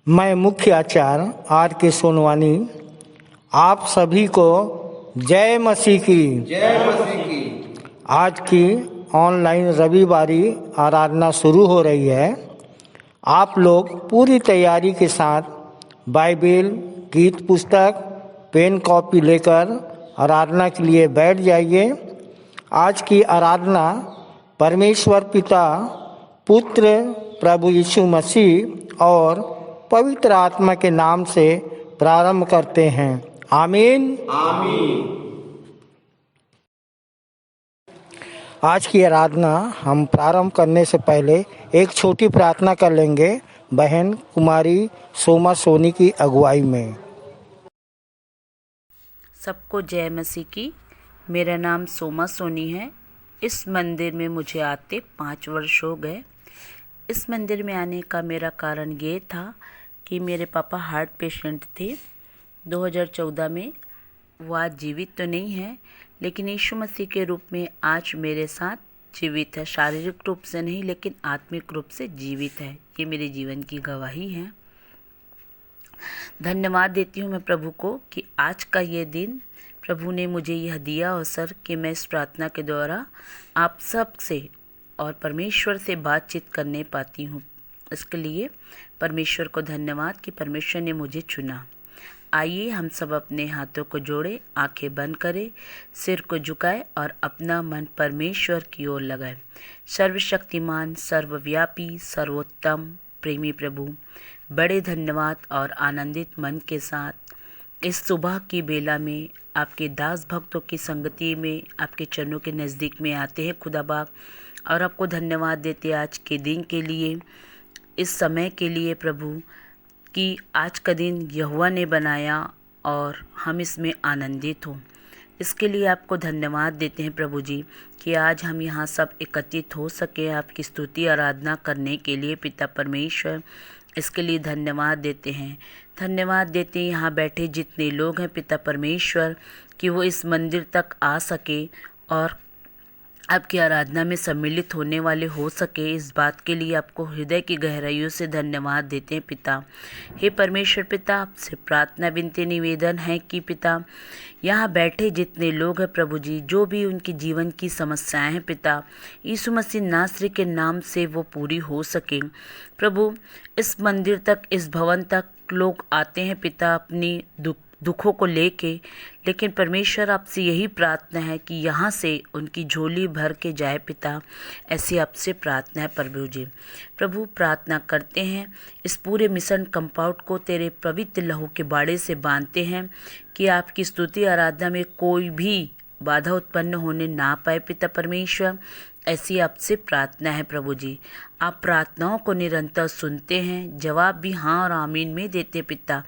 मैं मुख्य आचार्य आर के सोनवानी आप सभी को जय मसीह की। जय मसीह की। आज की ऑनलाइन रविवारी आराधना शुरू हो रही है। आप लोग पूरी तैयारी के साथ बाइबिल, गीत पुस्तक, पेन कॉपी लेकर आराधना के लिए बैठ जाइए। आज की आराधना परमेश्वर पिता, पुत्र प्रभु यीशु मसीह और पवित्र आत्मा के नाम से प्रारंभ करते हैं। आमीन। आमीन। आज की आराधना हम प्रारंभ करने से पहले एक छोटी प्रार्थना कर लेंगे बहन कुमारी सोमा सोनी की अगुवाई में। सबको जय मसीह की। मेरा नाम सोमा सोनी है। इस मंदिर में मुझे आते 5 वर्ष हो गए। इस मंदिर में आने का मेरा कारण ये था कि मेरे पापा हार्ट पेशेंट थे 2014 में। वो आज जीवित तो नहीं है, लेकिन यीशु मसीह के रूप में आज मेरे साथ जीवित है। शारीरिक रूप से नहीं, लेकिन आत्मिक रूप से जीवित है। ये मेरे जीवन की गवाही है। धन्यवाद देती हूँ मैं प्रभु को कि आज का ये दिन प्रभु ने मुझे यह दिया अवसर कि मैं इस प्रार्थना के द्वारा आप सब से और परमेश्वर से बातचीत करने पाती हूँ। इसके लिए परमेश्वर को धन्यवाद कि परमेश्वर ने मुझे चुना। आइए हम सब अपने हाथों को जोड़े, आंखें बंद करें, सिर को झुकाए और अपना मन परमेश्वर की ओर लगाए। सर्वशक्तिमान, सर्वव्यापी, सर्वोत्तम, प्रेमी प्रभु, बड़े धन्यवाद और आनंदित मन के साथ इस सुबह की बेला में आपके दास भक्तों की संगति में आपके चरणों के नज़दीक में आते हैं खुदा बाप, और आपको धन्यवाद देते आज के दिन के लिए, इस समय के लिए प्रभु कि आज का दिन यहोवा ने बनाया और हम इसमें आनंदित हों। इसके लिए आपको धन्यवाद देते हैं प्रभु जी कि आज हम यहाँ सब एकत्रित हो सके आपकी स्तुति आराधना करने के लिए। पिता परमेश्वर, इसके लिए धन्यवाद देते हैं। धन्यवाद देते हैं यहाँ बैठे जितने लोग हैं पिता परमेश्वर कि वो इस मंदिर तक आ सके और आपकी आराधना में सम्मिलित होने वाले हो सके। इस बात के लिए आपको हृदय की गहराइयों से धन्यवाद देते हैं पिता। हे परमेश्वर पिता, आपसे प्रार्थना विनती निवेदन है कि पिता यहाँ बैठे जितने लोग हैं प्रभु जी, जो भी उनकी जीवन की समस्याएं हैं पिता, यीशु मसीह नासरी के नाम से वो पूरी हो सके। प्रभु इस मंदिर तक, इस भवन तक लोग आते हैं पिता अपनी दुखों को लेके, लेकिन परमेश्वर आपसे यही प्रार्थना है कि यहाँ से उनकी झोली भर के जाए पिता। ऐसी आपसे प्रार्थना है प्रभु जी। प्रभु प्रार्थना करते हैं इस पूरे मिशन कंपाउंड को तेरे पवित्र लहू के बाड़े से बांधते हैं कि आपकी स्तुति आराधना में कोई भी बाधा उत्पन्न होने ना पाए पिता परमेश्वर। ऐसी आपसे प्रार्थना है प्रभु जी। आप प्रार्थनाओं को निरंतर सुनते हैं, जवाब भी हाँ और आमीन में देते पिता।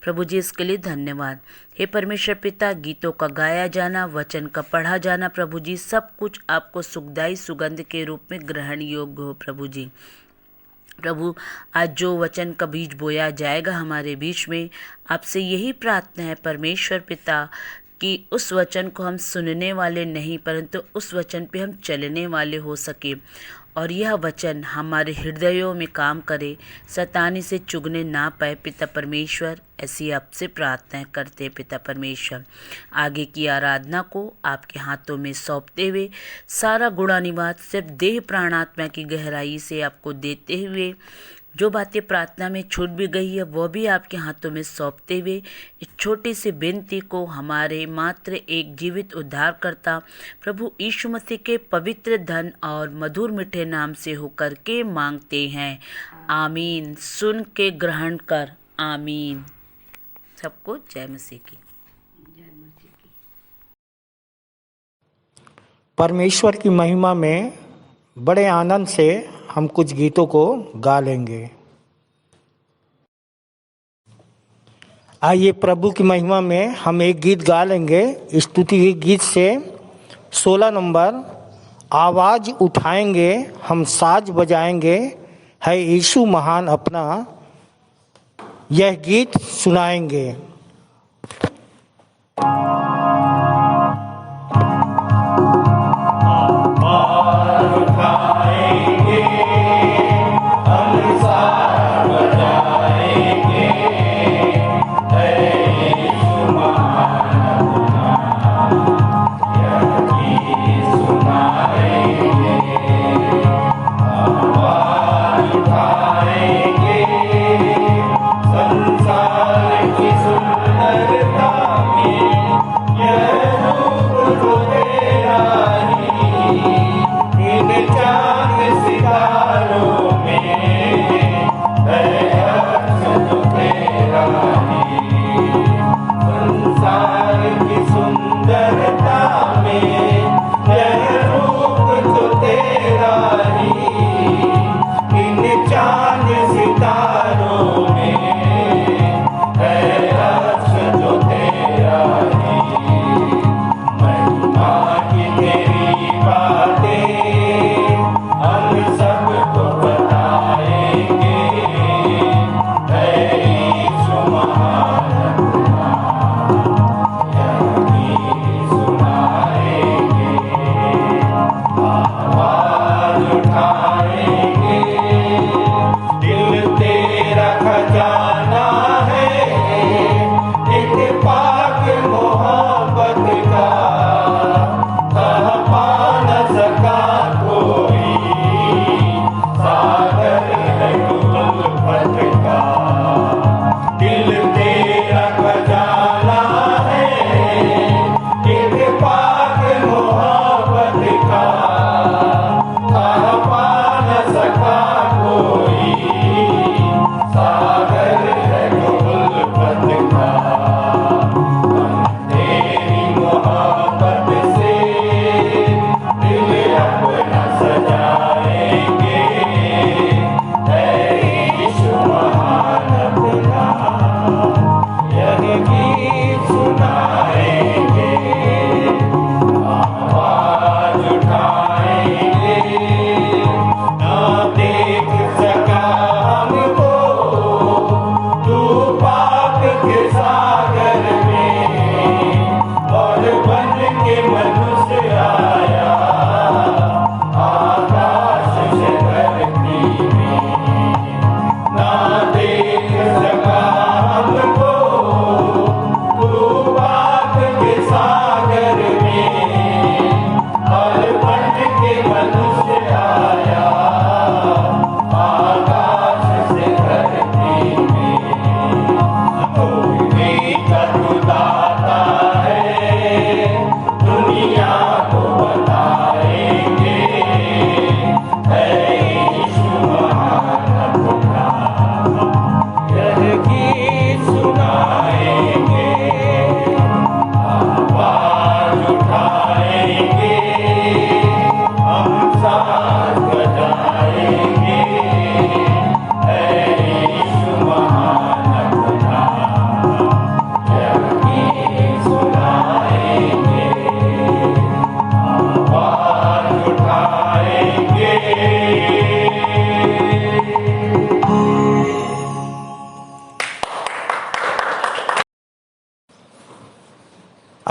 प्रभु जी इसके लिए धन्यवाद। हे परमेश्वर पिता, गीतों का गाया जाना, वचन का पढ़ा जाना प्रभु जी, सब कुछ आपको सुखदायी सुगंध के रूप में ग्रहण योग्य हो प्रभु जी। प्रभु आज जो वचन का बीज बोया जाएगा हमारे बीच में, आपसे यही प्रार्थना है परमेश्वर पिता कि उस वचन को हम सुनने वाले नहीं, परंतु उस वचन पे हम चलने वाले हो सके और यह वचन हमारे हृदयों में काम करे, शैतानी से चुगने ना पाए पिता परमेश्वर। ऐसी आपसे प्रार्थना करते हैं पिता परमेश्वर। आगे की आराधना को आपके हाथों में सौंपते हुए सारा गुणानिवाद सिर्फ देह प्राणात्मा की गहराई से आपको देते हुए, जो बातें प्रार्थना में छूट भी गई है वो भी आपके हाथों में सौंपते हुए इस छोटी सी विनती को हमारे मात्र एक जीवित उद्धारकर्ता प्रभु यीशु मसीह के पवित्र धन और मधुर मीठे नाम से होकर के मांगते हैं। आमीन। सुन के ग्रहण कर। आमीन। सबको जय मसीह की। परमेश्वर की महिमा में बड़े आनंद से हम कुछ गीतों को गा लेंगे। आइए प्रभु की महिमा में हम एक गीत गा लेंगे। स्तुति के गीत से 16 नंबर, आवाज उठाएंगे हम साज बजाएंगे, है यीशु महान अपना, यह गीत सुनाएंगे। हम साज बजाएंगे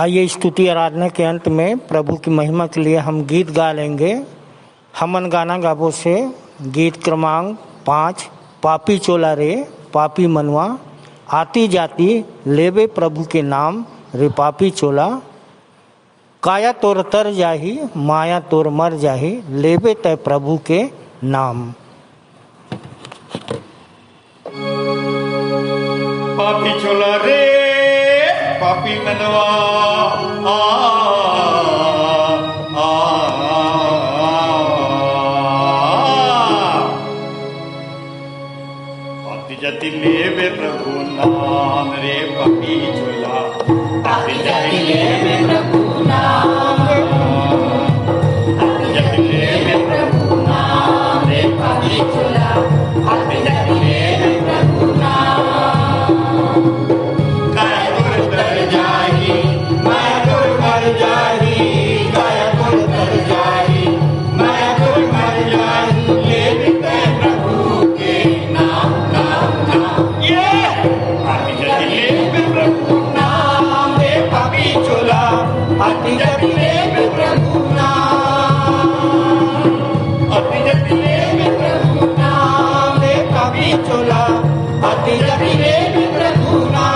आइए स्तुति आराधना के अंत में प्रभु की महिमा के लिए हम गीत गा लेंगे। हमन गाना गाबो से गीत क्रमांक 5, पापी चोला रे पापी मनवा, आती जाती लेबे प्रभु के नाम रे पापी चोला, काया तोर तर जाही माया तोर मर जाही, लेबे तय प्रभु के नाम। पापी चोला रे पापी मनवा, आ आ आती जाती लेबे प्रभु नाम रे पापी चोला, आती जाती लेबे प्रभु नाम, आती जाती लेबे प्रभु नाम रे पापी चोला, आती जाती लेबे प्रभु नाम। आती जाती लेबे प्रभु नाम, आती जाती लेबे प्रभु नाम रे पापी चोला, आती जाती लेबे प्रभु नाम।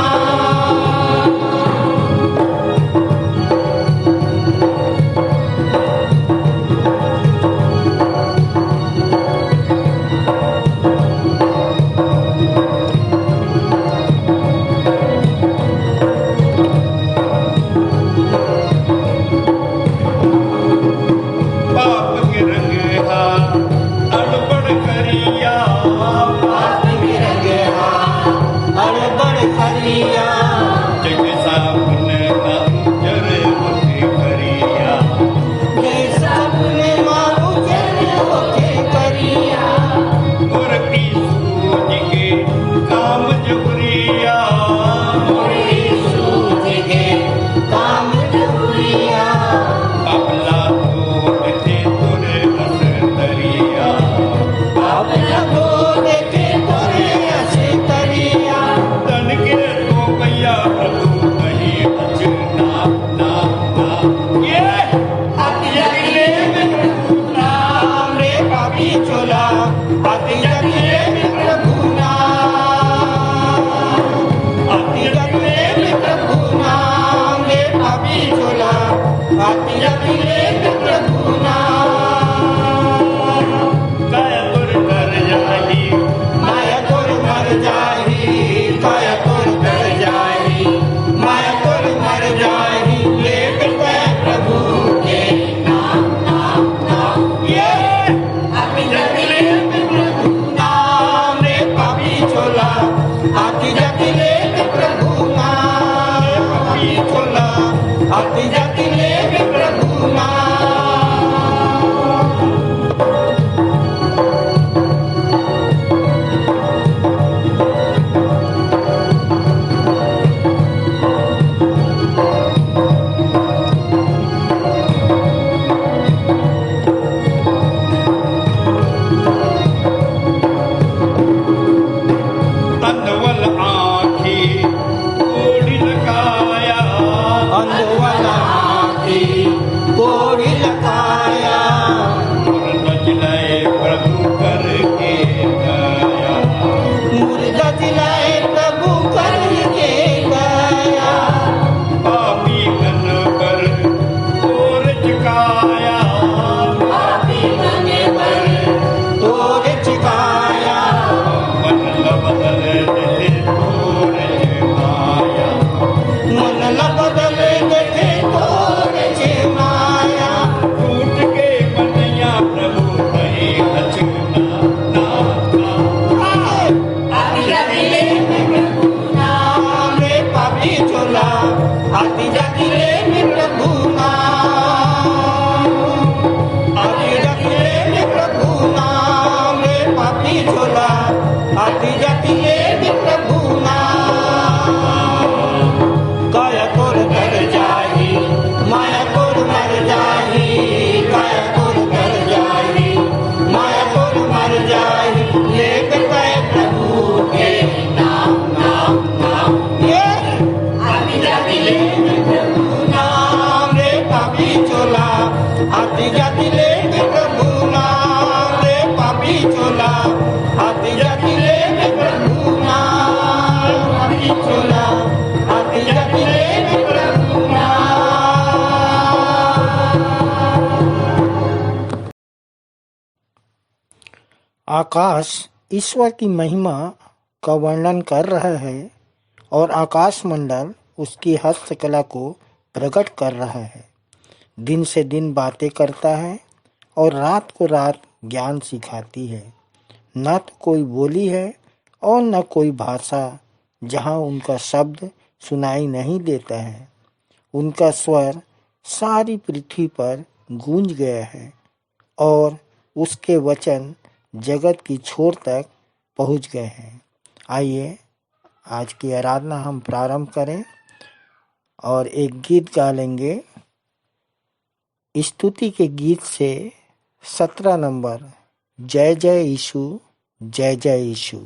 आकाश ईश्वर की महिमा का वर्णन कर रहा है और आकाश मंडल उसकी हस्तकला को प्रकट कर रहा है। दिन से दिन बातें करता है और रात को रात ज्ञान सिखाती है। न तो कोई बोली है और न कोई भाषा जहाँ उनका शब्द सुनाई नहीं देता है। उनका स्वर सारी पृथ्वी पर गूंज गया है और उसके वचन जगत की छोर तक पहुँच गए हैं। आइए आज की आराधना हम प्रारंभ करें और एक गीत गा लेंगे। स्तुति के गीत से 17 नंबर, जय जय यीशु, जय जय यीशु।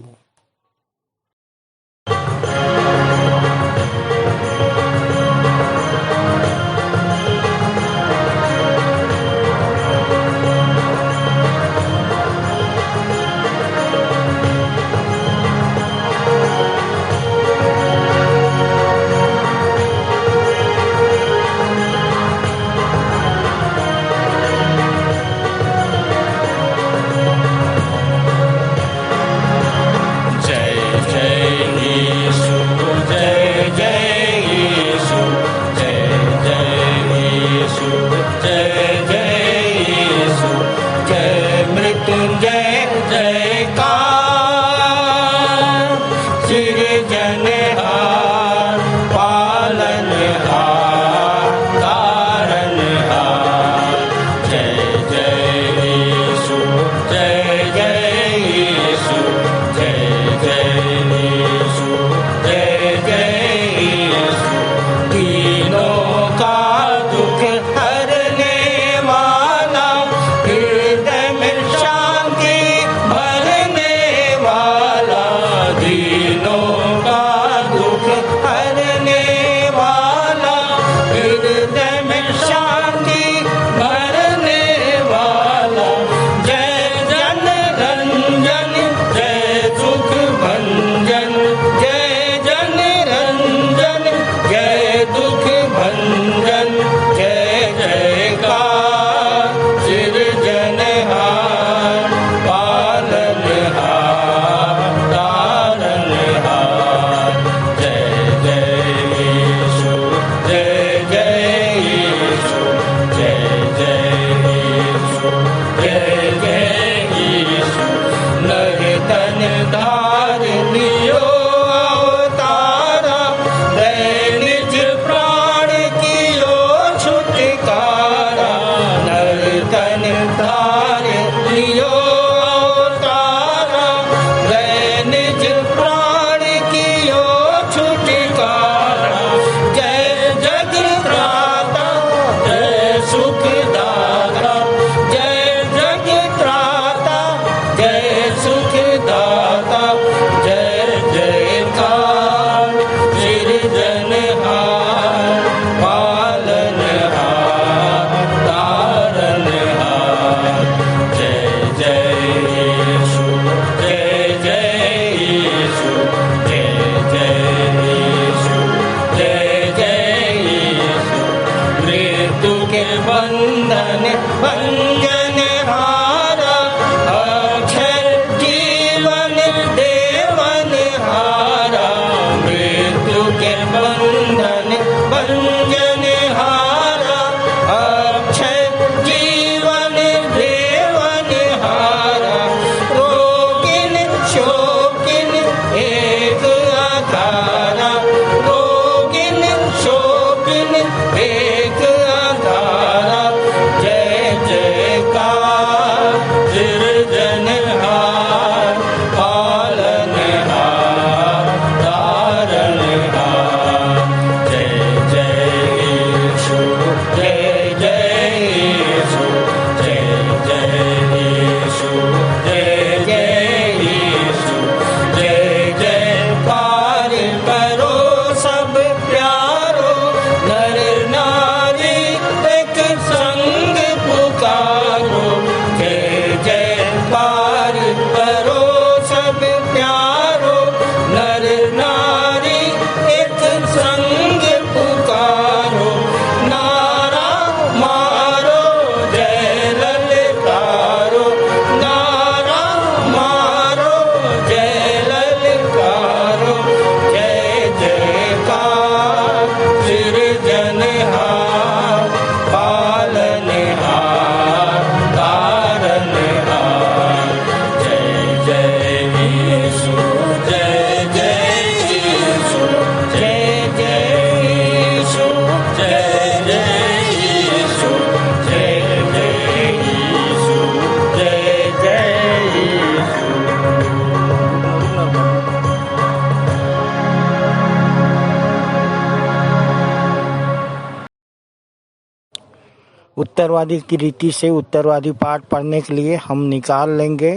उत्तरवादी की रीति से उत्तरवादी पाठ पढ़ने के लिए हम निकाल लेंगे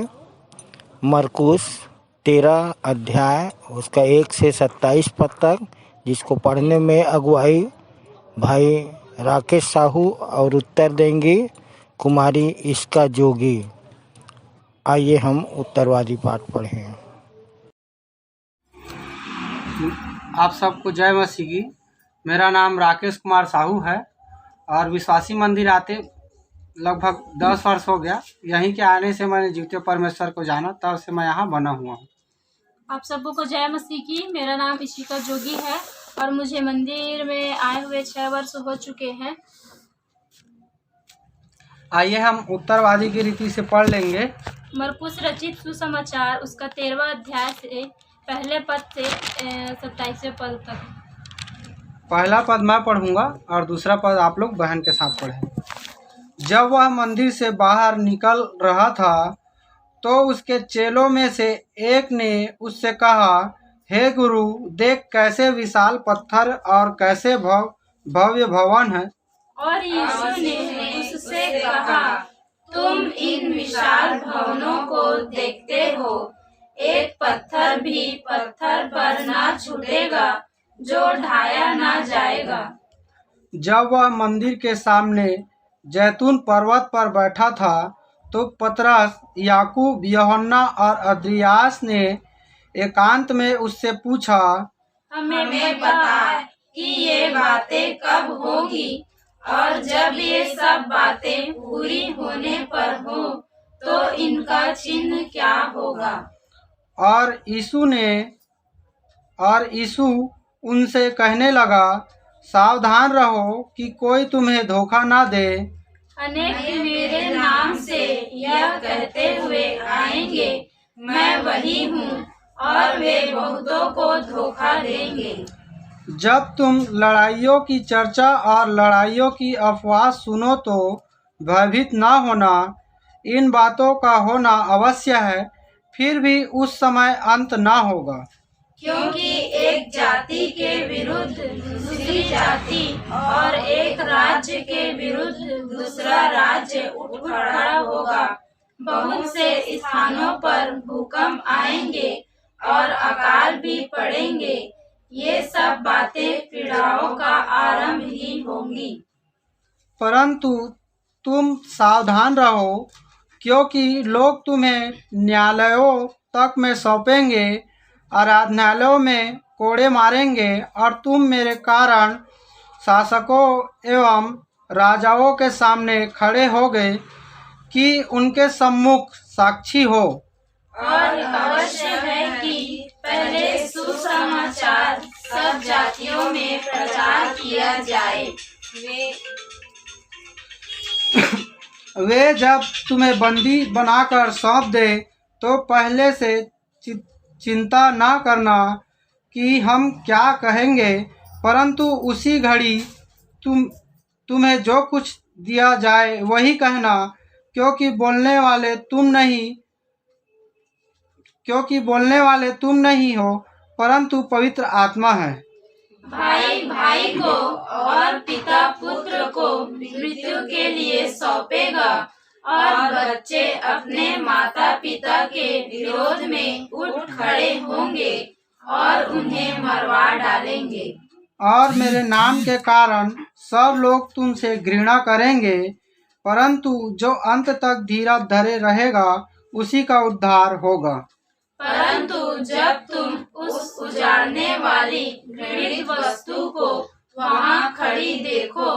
मरकुस 13 अध्याय उसका 1 से 27 पद तक, जिसको पढ़ने में अगुवाई भाई राकेश साहू और उत्तर देंगी कुमारी इसका जोगी। आइए हम उत्तरवादी पाठ पढ़ें। आप सबको जय मसीह की। मेरा नाम राकेश कुमार साहू है और विश्वासी मंदिर आते लगभग 10 वर्ष हो गया। यहीं के आने से मैंने जीवते परमेश्वर को जाना, तब से मैं यहाँ बना हुआ हूँ। आप सबों को जय मसीह की। मेरा नाम इशिका जोगी है और मुझे मंदिर में आए हुए 6 वर्ष हो चुके हैं। आइए हम उत्तरवादी की रीति से पढ़ लेंगे। मरकुस रचित सुसमाचार उसका 13वां अध्याय से पहले पद से 27वें पद तक। पहला पद मैं पढ़ूंगा और दूसरा पद आप लोग बहन के साथ पढ़ें। जब वह मंदिर से बाहर निकल रहा था तो उसके चेलों में से एक ने उससे कहा, हे गुरु, देख कैसे विशाल पत्थर और कैसे भव्य भवन है। और यीशु ने उससे कहा, तुम इन विशाल भवनों को देखते हो, एक पत्थर भी पत्थर पर ना छूटेगा जो ढाया ना जाएगा। जब वह मंदिर के सामने जैतून पर्वत पर बैठा था तो पतरस, याकूब, यूहन्ना और अंद्रियास ने एकांत में उससे पूछा, हमें बता कि ये बातें कब होगी और जब ये सब बातें पूरी होने पर हो तो इनका चिन्ह क्या होगा। और यीशु उनसे कहने लगा, सावधान रहो कि कोई तुम्हें धोखा ना दे। अनेक मेरे नाम से यह कहते हुए आएंगे, मैं वही हूँ, और वे बहुतों को धोखा देंगे। जब तुम लड़ाइयों की चर्चा और लड़ाइयों की अफवाह सुनो तो भयभीत ना होना। इन बातों का होना अवश्य है, फिर भी उस समय अंत ना होगा। क्योंकि एक जाति के विरुद्ध दूसरी जाति और एक राज्य के विरुद्ध दूसरा राज्य उठ खड़ा होगा। बहुत से स्थानों पर भूकंप आएंगे और अकाल भी पड़ेंगे। ये सब बातें पीड़ाओं का आरंभ ही होंगी। परंतु तुम सावधान रहो, क्योंकि लोग तुम्हें न्यायालयों तक में सौंपेंगे, आराधनालयों में कोड़े मारेंगे और तुम मेरे कारण शासकों एवं राजाओं के सामने खड़े होगे कि उनके सम्मुख साक्षी हो। और अवश्य है कि पहले सुसमाचार सब जातियों में प्रचार किया जाए। वे जब तुम्हें बंदी बनाकर सौंप दे तो पहले से चिंता ना करना कि हम क्या कहेंगे, परंतु उसी घड़ी तुम्हें जो कुछ दिया जाए वही कहना, क्योंकि बोलने वाले तुम नहीं हो, परंतु पवित्र आत्मा है। भाई भाई को और पिता पुत्र को मृत्यु के लिए सौंपेगा और बच्चे अपने माता पिता के विरोध में उठ खड़े होंगे और उन्हें मरवा डालेंगे। और मेरे नाम के कारण सब लोग तुमसे घृणा करेंगे, परंतु जो अंत तक धीरज धरे रहेगा उसी का उद्धार होगा। परंतु जब तुम उस उजाड़ने वाली घृणित वस्तु को वहाँ खड़ी देखो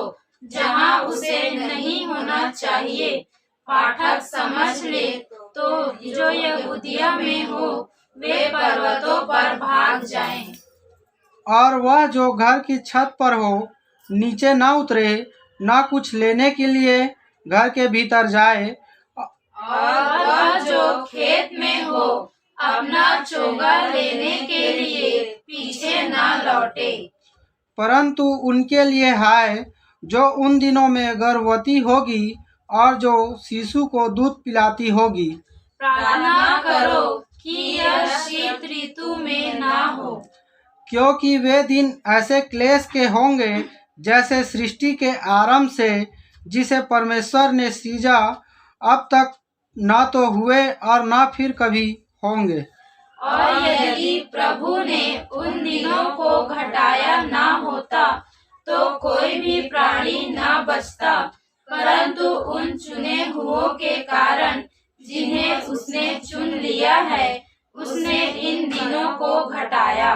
जहाँ उसे नहीं होना चाहिए, पाठक समझ ले तो जो यहूदिया में हो वे पर्वतों पर भाग जाएं। और वह जो घर की छत पर हो नीचे न उतरे, न कुछ लेने के लिए घर के भीतर जाए, और वह जो खेत में हो अपना चोगा लेने के लिए पीछे न लौटे। परंतु उनके लिए हाय जो उन दिनों में गर्भवती होगी और जो शिशु को दूध पिलाती होगी। प्रार्थना करो कि यह शीत ऋतु में ना हो, क्योंकि वे दिन ऐसे क्लेश के होंगे जैसे सृष्टि के आरंभ से जिसे परमेश्वर ने सीजा अब तक ना तो हुए और ना फिर कभी होंगे। और यदि प्रभु ने उन दिनों को घटाया ना होता तो कोई भी प्राणी ना बचता, परंतु उन चुने हुओं के कारण जिन्हें उसने चुन लिया है, उसने इन दिनों को घटाया।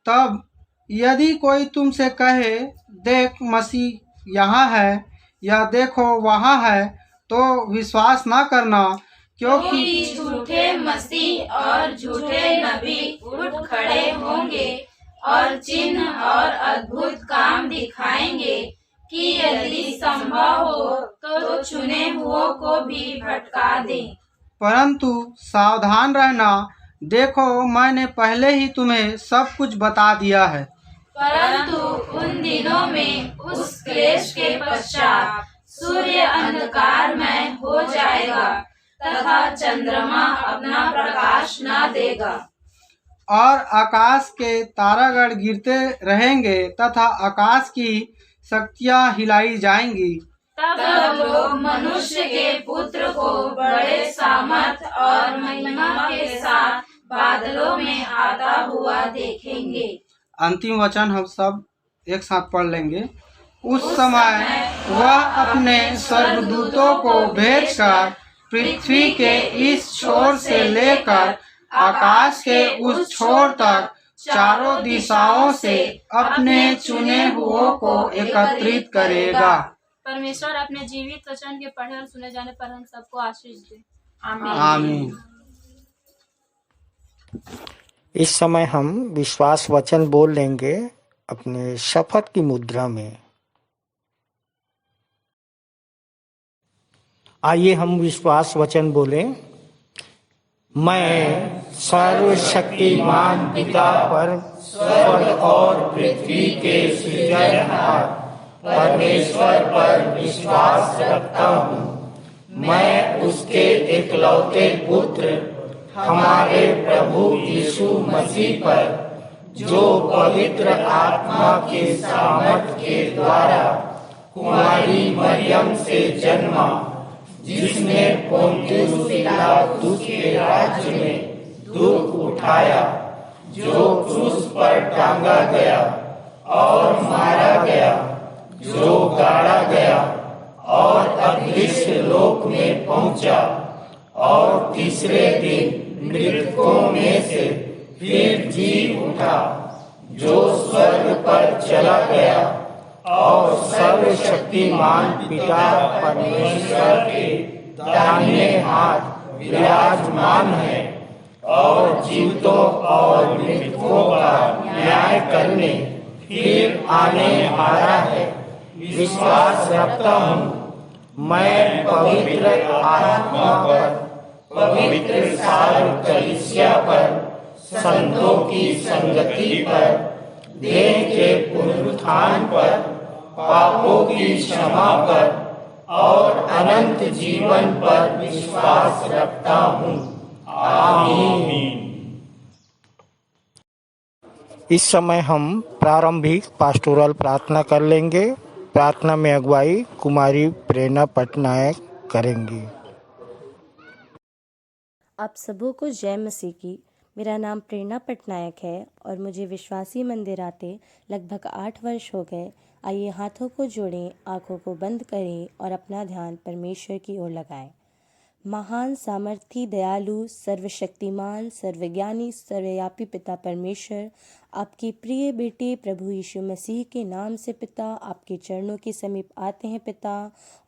तब यदि कोई तुमसे कहे, देख मसीह यहाँ है या देखो वहाँ है, तो विश्वास ना करना, क्योंकि झूठे मसीह और झूठे नबी उठ खड़े होंगे और चिन्ह और अद्भुत काम दिखाएंगे कि यदि संभव हो तो चुने हुओं को भी भटका दें। परंतु सावधान रहना, देखो मैंने पहले ही तुम्हें सब कुछ बता दिया है। परंतु उन दिनों में उस क्लेश के पश्चात सूर्य अंधकारमय हो जाएगा तथा चंद्रमा अपना प्रकाश न देगा, और आकाश के तारागण गिरते रहेंगे तथा आकाश की शक्तियाँ हिलाई जाएंगी। तब लोग मनुष्य के पुत्र को बड़े सामर्थ और महिमा के साथ बादलों में आता हुआ देखेंगे। अंतिम वचन हम सब एक साथ पढ़ लेंगे। उस समय वह अपने स्वर्गदूतों को भेजकर पृथ्वी के इस छोर से लेकर आकाश के उस छोर तक चारों दिशाओं से अपने चुने हुओं को एकत्रित करेगा। परमेश्वर अपने जीवित वचन के पढ़े और सुने जाने पर हम सबको आशीष दे। आमीन। इस समय हम विश्वास वचन बोल लेंगे अपने शपथ की मुद्रा में। आइए हम विश्वास वचन बोलें। मैं सर्वशक्तिमान पिता पर स्वर्ग और पृथ्वी के सृजनहार परमेश्वर पर विश्वास रखता हूँ। मैं उसके एकलौते पुत्र हमारे प्रभु यीशु मसीह पर, जो पवित्र आत्मा के सामर्थ के द्वारा कुमारी मरियम से जन्मा, जिसने पोंतियुस पिलातुस के राज्य में दुख उठाया, जो क्रूस पर टांगा गया और मारा गया, जो गाड़ा गया और अदृश्य लोक में पहुंचा, और तीसरे दिन मृतकों में से फिर जी उठा, जो स्वर्ग पर चला गया और सर्वशक्तिमान पिता परमेश्वर के दाहिने हाथ विराजमान है, और जीवितों और मृतकों का न्याय करने फिर आने वाला है। विश्वास रखता हूँ मैं पवित्र आत्मा पर, पवित्र सार्वभौम कलीसिया पर, संतों की संगति पर, देह के पुनरुत्थान पर, पापों की क्षमा पर और अनंत जीवन पर विश्वास रखता हूँ। आमीन। इस समय हम प्रारंभिक पास्टोरल प्रार्थना कर लेंगे। प्रार्थना में अगुवाई कुमारी प्रेरणा पटनायक करेंगी। आप सबों को जय मसीह की। मेरा नाम प्रेरणा पटनायक है और मुझे विश्वासी मंदिर आते लगभग 8 वर्ष हो गए। आइए हाथों को जोड़ें, आंखों को बंद करें और अपना ध्यान परमेश्वर की ओर लगाएं। महान सामर्थी दयालु सर्वशक्तिमान सर्वज्ञानी सर्वव्यापी पिता परमेश्वर, आपकी प्रिय बेटे प्रभु यीशु मसीह के नाम से पिता आपके चरणों के समीप आते हैं पिता।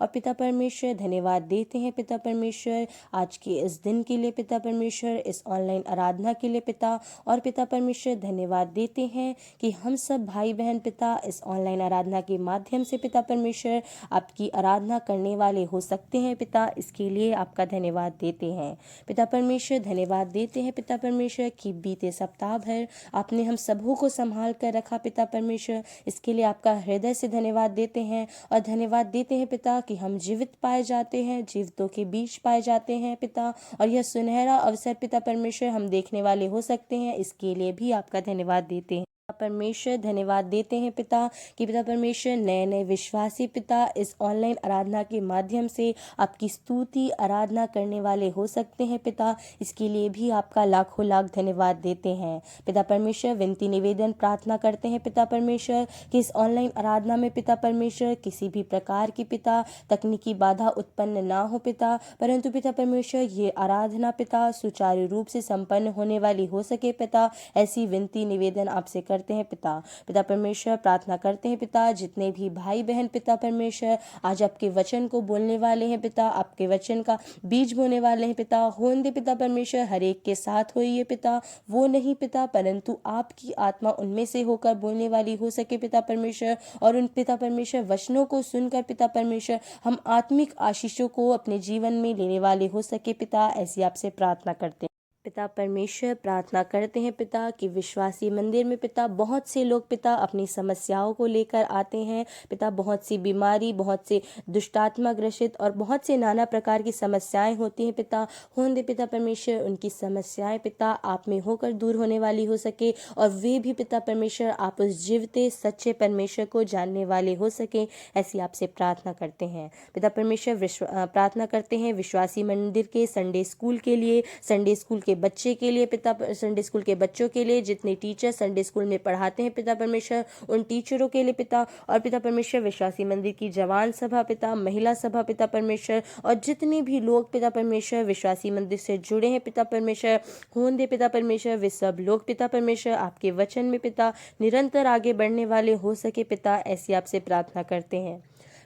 और पिता परमेश्वर धन्यवाद देते हैं पिता परमेश्वर आज के इस दिन के लिए पिता परमेश्वर, इस ऑनलाइन आराधना के लिए पिता। और पिता परमेश्वर धन्यवाद देते हैं कि हम सब भाई बहन पिता इस ऑनलाइन आराधना के माध्यम से पिता परमेश्वर आपकी आराधना करने वाले हो सकते हैं पिता। इसके लिए आपका धन्यवाद देते हैं पिता परमेश्वर। धन्यवाद देते हैं पिता परमेश्वर कि बीते सप्ताह भर आपने हम सबों को संभाल कर रखा पिता परमेश्वर। इसके लिए आपका हृदय से धन्यवाद देते हैं। और धन्यवाद देते हैं पिता कि हम जीवित पाए जाते हैं, जीवितों के बीच पाए जाते हैं पिता। और यह सुनहरा अवसर पिता परमेश्वर हम देखने वाले हो सकते हैं, इसके लिए भी आपका धन्यवाद देते हैं परमेश्वर धन्यवाद देते हैं पिता कि पिता परमेश्वर नए नए विश्वासी पिता इस ऑनलाइन आराधना के माध्यम से आपकी स्तुति आराधना करने वाले हो सकते हैं पिता। इसके लिए भी आपका लाखों लाख धन्यवाद देते हैं पिता परमेश्वर। विनती निवेदन प्रार्थना करते हैं पिता परमेश्वर कि इस ऑनलाइन आराधना में पिता परमेश्वर किसी भी प्रकार की पिता तकनीकी बाधा उत्पन्न ना हो पिता, परंतु पिता परमेश्वर ये आराधना पिता सुचारू रूप से संपन्न होने वाली हो सके पिता, ऐसी विनती निवेदन आपसे करते हैं पिता। पिता परमेश्वर प्रार्थना करते हैं पिता जितने भी भाई बहन पिता परमेश्वर आज आपके वचन को बोलने वाले हैं पिता, आपके वचन का बीज बोने वाले हैं पिता, होने दे पिता परमेश्वर हर एक के साथ होइए पिता, वो नहीं पिता परंतु आपकी आत्मा उनमें से होकर बोलने वाली हो सके पिता परमेश्वर। और उन पिता परमेश्वर वचनों को सुनकर पिता परमेश्वर हम आत्मिक आशीषों को अपने जीवन में लेने वाले हो सके पिता, ऐसी आपसे प्रार्थना करते हैं पिता परमेश्वर। प्रार्थना करते हैं पिता कि विश्वासी मंदिर में पिता बहुत से लोग पिता अपनी समस्याओं को लेकर आते हैं पिता, बहुत सी बीमारी, बहुत से दुष्टात्मा ग्रसित और बहुत से नाना प्रकार की समस्याएं होती हैं पिता, होने दे पिता परमेश्वर उनकी समस्याएं पिता आप में होकर दूर होने वाली हो सके और वे भी पिता परमेश्वर आप उस जीवते सच्चे परमेश्वर को जानने वाले हो सके, ऐसी आपसे प्रार्थना करते हैं पिता परमेश्वर। प्रार्थना करते हैं विश्वासी मंदिर के संडे स्कूल के लिए, संडे स्कूल के बच्चे के लिए पिता, संडे स्कूल के बच्चों के लिए, जितने टीचर संडे स्कूल में पढ़ाते हैं पिता परमेश्वर उन टीचरों के लिए पिता, और पिता परमेश्वर विश्वासी मंदिर की जवान सभा पिता, महिला सभा पिता परमेश्वर और जितने भी लोग पिता परमेश्वर विश्वासी मंदिर से जुड़े हैं पिता परमेश्वर, होने दे पिता परमेश्वर वे सब लोग पिता परमेश्वर आपके वचन में पिता निरंतर आगे बढ़ने वाले हो सके पिता, ऐसी आपसे प्रार्थना करते हैं।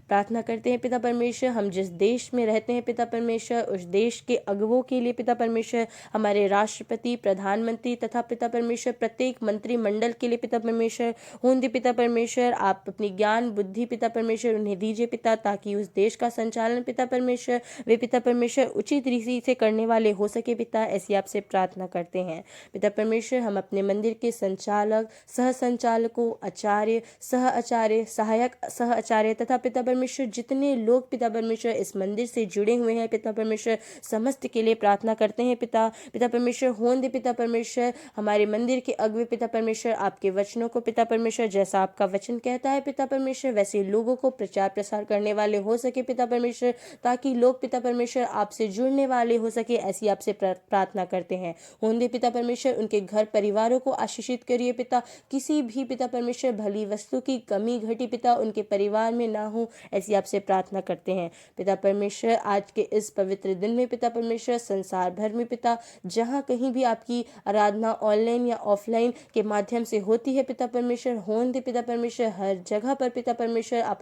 प्रार्थना करते हैं पिता परमेश्वर हम जिस देश में रहते हैं पिता परमेश्वर उस देश के अगुवों के लिए पिता परमेश्वर, हमारे राष्ट्रपति, प्रधानमंत्री तथा पिता परमेश्वर प्रत्येक मंत्रिमंडल के लिए पिता परमेश्वर, होने दे पिता परमेश्वर आप अपनी ज्ञान बुद्धि पिता परमेश्वर उन्हें दीजिए पिता, ताकि उस देश का संचालन पिता परमेश्वर वे पिता परमेश्वर उचित रीति से करने वाले हो सके पिता, ऐसी आपसे प्रार्थना करते हैं पिता परमेश्वर। हम अपने मंदिर के संचालक, सह संचालकों, आचार्य, सह आचार्य, सहायक सह आचार्य तथा पिता परमेश्वर जितने लोग पिता परमेश्वर इस मंदिर से जुड़े हुए हैं पिता परमेश्वर समस्त के लिए प्रार्थना करते हैं पिता। पिता परमेश्वर होने दे पिता परमेश्वर हमारे मंदिर के अगुवे पिता परमेश्वर आपके वचनों को पिता परमेश्वर जैसा आपका वचन कहता है पिता परमेश्वर वैसे लोगों को प्रचार प्रसार करने वाले हो सके पिता परमेश्वर, ताकि लोग पिता परमेश्वर आपसे जुड़ने वाले हो सके, ऐसी आपसे प्रार्थना करते हैं। होने दे पिता परमेश्वर उनके घर परिवारों को आशीषित करिए पिता, किसी भी पिता परमेश्वर भली वस्तु की कमी घटी पिता उनके परिवार में ना हो, ऐसी आपसे प्रार्थना करते हैं पिता परमेश्वर। आज के इस पवित्र दिन में पिता परमेश्वर संसार भर में पिता जहाँ कहीं भी आपकी आराधना ऑनलाइन या ऑफलाइन के माध्यम से होती है पिता परमेश्वर, होने दे पिता परमेश्वर हर जगह पर पिता परमेश्वर आप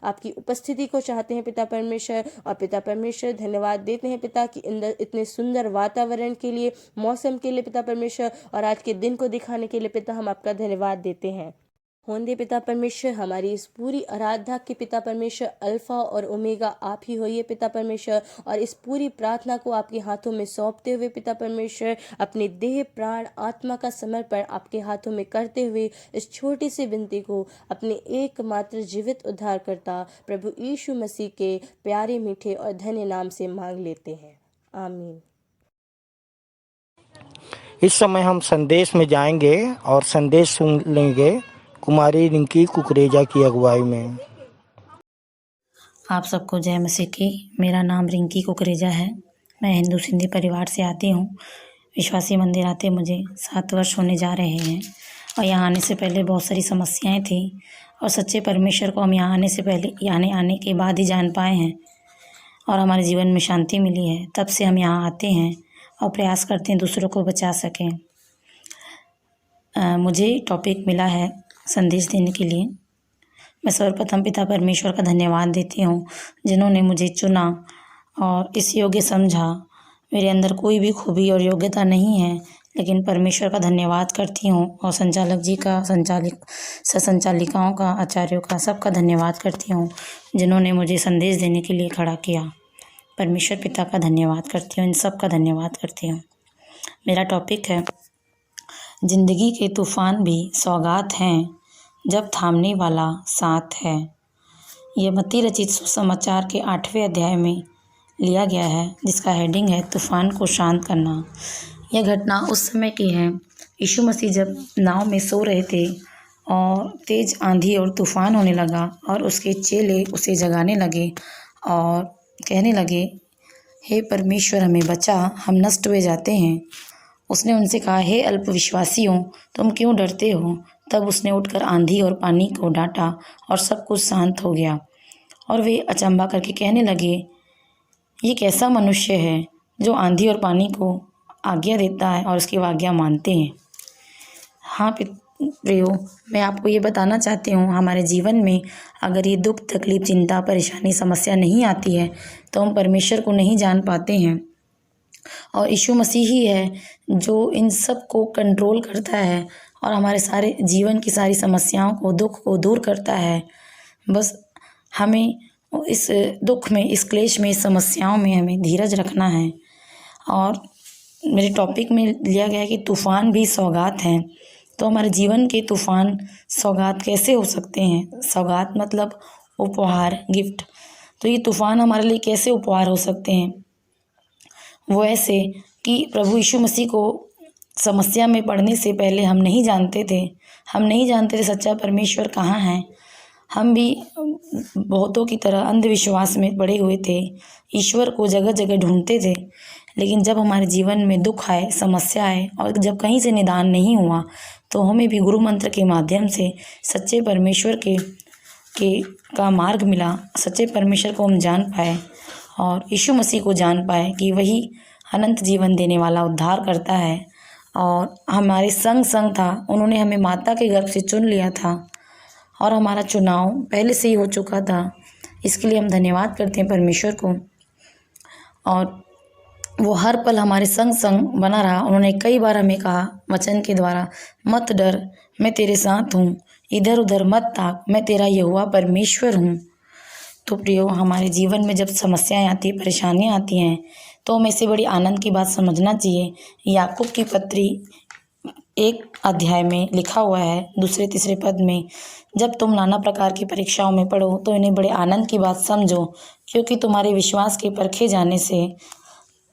आपकी उपस्थिति को चाहते हैं पिता परमेश्वर। और पिता परमेश्वर धन्यवाद देते हैं पिता कि इतने सुंदर वातावरण के लिए, मौसम के लिए पिता परमेश्वर और आज के दिन को दिखाने के लिए पिता हम आपका धन्यवाद देते हैं। होने दे पिता परमेश्वर हमारी इस पूरी आराधना के पिता परमेश्वर अल्फा और ओमेगा आप ही होइए पिता परमेश्वर, और इस पूरी प्रार्थना को आपके हाथों में सौंपते हुए पिता परमेश्वर अपने देह प्राण आत्मा का समर्पण आपके हाथों में करते हुए इस छोटी सी विनती को अपने एकमात्र जीवित उद्धारकर्ता प्रभु यीशु मसीह के प्यारे मीठे और धन्य नाम से मांग लेते हैं, आमीन। इस समय हम संदेश में जाएंगे और संदेश सुन लेंगे कुमारी रिंकी कुकरेजा की अगुवाई में। आप सबको जय मसीह की। मेरा नाम रिंकी कुकरेजा है। मैं हिंदू सिंधी परिवार से आती हूँ। विश्वासी मंदिर आते मुझे 7 वर्ष होने जा रहे हैं और यहाँ आने से पहले बहुत सारी समस्याएं थी और सच्चे परमेश्वर को हम यहाँ आने से पहले आने के बाद ही जान पाए हैं और हमारे जीवन में शांति मिली है। तब से हम यहाँ आते हैं और प्रयास करते हैं दूसरों को बचा सकें। मुझे टॉपिक मिला है संदेश देने के लिए। मैं सर्वप्रथम पिता परमेश्वर का धन्यवाद देती हूँ जिन्होंने मुझे चुना और इस योग्य समझा। मेरे अंदर कोई भी खूबी और योग्यता नहीं है, लेकिन परमेश्वर का धन्यवाद करती हूँ और संचालक जी का, संचालिकाओं का, आचार्यों का, सबका धन्यवाद करती हूँ जिन्होंने मुझे संदेश देने के लिए खड़ा किया। परमेश्वर पिता का धन्यवाद करती हूँ, इन सब का धन्यवाद करती हूँ। मेरा टॉपिक है जिंदगी के तूफान भी सौगात हैं जब थामने वाला साथ है। यह मत्ती रचित सुसमाचार के 8वें अध्याय में लिया गया है, जिसका हेडिंग है तूफान को शांत करना। यह घटना उस समय की है, यीशु मसीह जब नाव में सो रहे थे और तेज आंधी और तूफान होने लगा और उसके चेले उसे जगाने लगे और कहने लगे, हे परमेश्वर हमें बचा, हम नष्ट हुए जाते हैं। उसने उनसे कहा, हे अल्पविश्वासियों, तुम क्यों डरते हो? तब उसने उठकर आंधी और पानी को डांटा और सब कुछ शांत हो गया। और वे अचंभा करके कहने लगे, ये कैसा मनुष्य है जो आंधी और पानी को आज्ञा देता है और उसकी आज्ञा मानते हैं। हाँ प्रियो, मैं आपको ये बताना चाहती हूँ, हमारे जीवन में अगर ये दुख, तकलीफ, चिंता, परेशानी, समस्या नहीं आती है तो हम परमेश्वर को नहीं जान पाते हैं। और यीशु मसीह ही है जो इन सब को कंट्रोल करता है और हमारे सारे जीवन की सारी समस्याओं को, दुख को दूर करता है। बस हमें इस दुख में, इस क्लेश में, इस समस्याओं में हमें धीरज रखना है। और मेरे टॉपिक में लिया गया है कि तूफ़ान भी सौगात हैं। तो हमारे जीवन के तूफ़ान सौगात कैसे हो सकते हैं? सौगात मतलब उपहार, गिफ्ट। तो ये तूफ़ान हमारे लिए कैसे उपहार हो सकते हैं? वो ऐसे कि प्रभु यीशु मसीह को समस्या में पड़ने से पहले हम नहीं जानते थे सच्चा परमेश्वर कहाँ है। हम भी बहुतों की तरह अंधविश्वास में पड़े हुए थे, ईश्वर को जगह जगह ढूंढते थे। लेकिन जब हमारे जीवन में दुख आए, समस्या आए और जब कहीं से निदान नहीं हुआ तो हमें भी गुरु मंत्र के माध्यम से सच्चे परमेश्वर का मार्ग मिला। सच्चे परमेश्वर को हम जान पाए और यीशु मसीह को जान पाए कि वही अनंत जीवन देने वाला उद्धार करता है और हमारे संग था। उन्होंने हमें माता के गर्भ से चुन लिया था और हमारा चुनाव पहले से ही हो चुका था। इसके लिए हम धन्यवाद करते हैं परमेश्वर को। और वो हर पल हमारे संग बना रहा। उन्होंने कई बार हमें कहा वचन के द्वारा, मत डर, मैं तेरे साथ हूँ, इधर उधर मत ताक, मैं तेरा यहोवा परमेश्वर हूँ। तो प्रियो, हमारे जीवन में जब समस्याएं आती हैं, परेशानियां आती हैं तो हमें इससे बड़ी आनंद की बात समझना चाहिए। याकूब की पत्री 1 अध्याय में लिखा हुआ है 2-3 पद में, जब तुम नाना प्रकार की परीक्षाओं में पड़ो तो इन्हें बड़े आनंद की बात समझो, क्योंकि तुम्हारे विश्वास के परखे जाने से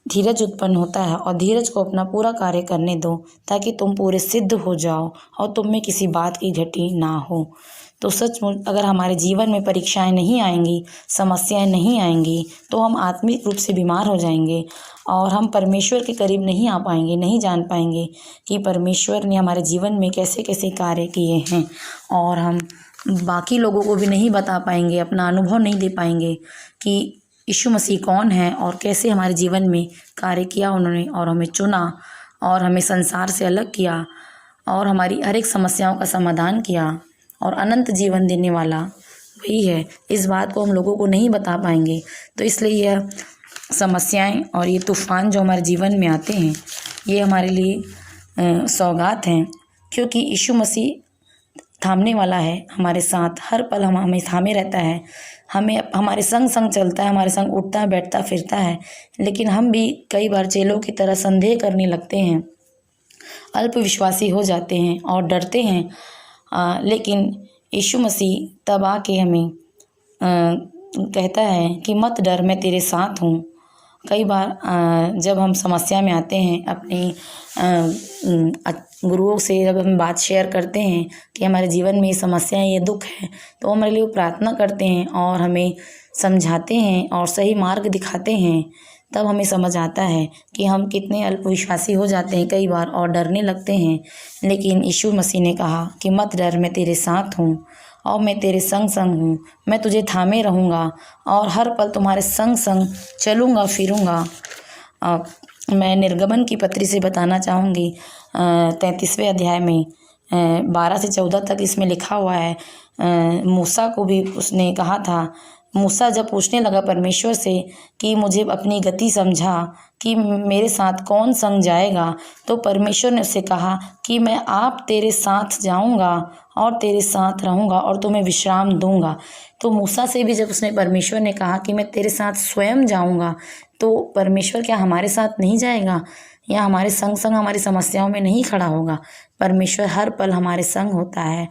धीरज उत्पन्न होता है। और धीरज को अपना पूरा कार्य करने दो, ताकि तुम पूरे सिद्ध हो जाओ और तुम में किसी बात की घटी ना हो। तो सचमुच अगर हमारे जीवन में परीक्षाएं नहीं आएंगी, समस्याएं नहीं आएंगी, तो हम आत्मिक रूप से बीमार हो जाएंगे और हम परमेश्वर के करीब नहीं आ पाएंगे, नहीं जान पाएंगे कि परमेश्वर ने हमारे जीवन में कैसे कैसे कार्य किए हैं। और हम बाकी लोगों को भी नहीं बता पाएंगे, अपना अनुभव नहीं दे पाएंगे कि यीशु मसीह कौन है और कैसे हमारे जीवन में कार्य किया उन्होंने और हमें चुना और हमें संसार से अलग किया और हमारी हर एक समस्याओं का समाधान किया और अनंत जीवन देने वाला वही है। इस बात को हम लोगों को नहीं बता पाएंगे। तो इसलिए यह समस्याएं और ये तूफ़ान जो हमारे जीवन में आते हैं, ये हमारे लिए सौगात हैं, क्योंकि यीशु मसीह थामने वाला है हमारे साथ। हर पल हमें थामे रहता है, हमें हमारे संग चलता है, हमारे संग उठता है, बैठता फिरता है। लेकिन हम भी कई बार चेलों की तरह संदेह करने लगते हैं, अल्पविश्वासी हो जाते हैं और डरते हैं। लेकिन यीशु मसीह तब आके हमें कहता है कि मत डर, मैं तेरे साथ हूँ। कई बार जब हम समस्या में आते हैं, अपनी गुरुओं से जब हम बात शेयर करते हैं कि हमारे जीवन में ये समस्या है, ये दुख है, तो हमारे लिए प्रार्थना करते हैं और हमें समझाते हैं और सही मार्ग दिखाते हैं। तब हमें समझ आता है कि हम कितने अल्पविश्वासी हो जाते हैं कई बार और डरने लगते हैं। लेकिन यीशु मसीह ने कहा कि मत डर, मैं तेरे साथ हूँ और मैं तेरे संग हूँ, मैं तुझे थामे रहूँगा और हर पल तुम्हारे संग चलूँगा फिरूँगा। मैं निर्गमन की पत्री से बताना चाहूँगी 33वें अध्याय में 12 से 14 तक इसमें लिखा हुआ है। मूसा को भी उसने कहा था, मूसा जब पूछने लगा परमेश्वर से कि मुझे अपनी गति समझा कि मेरे साथ कौन संग जाएगा, तो परमेश्वर ने उससे कहा कि मैं आप तेरे साथ जाऊंगा और तेरे साथ रहूंगा और तुम्हें विश्राम दूंगा। तो मूसा से भी जब उसने परमेश्वर ने कहा कि मैं तेरे साथ स्वयं जाऊंगा, तो परमेश्वर क्या हमारे साथ नहीं जाएगा या हमारे संग हमारी समस्याओं में नहीं खड़ा होगा? परमेश्वर हर पल हमारे संग होता है,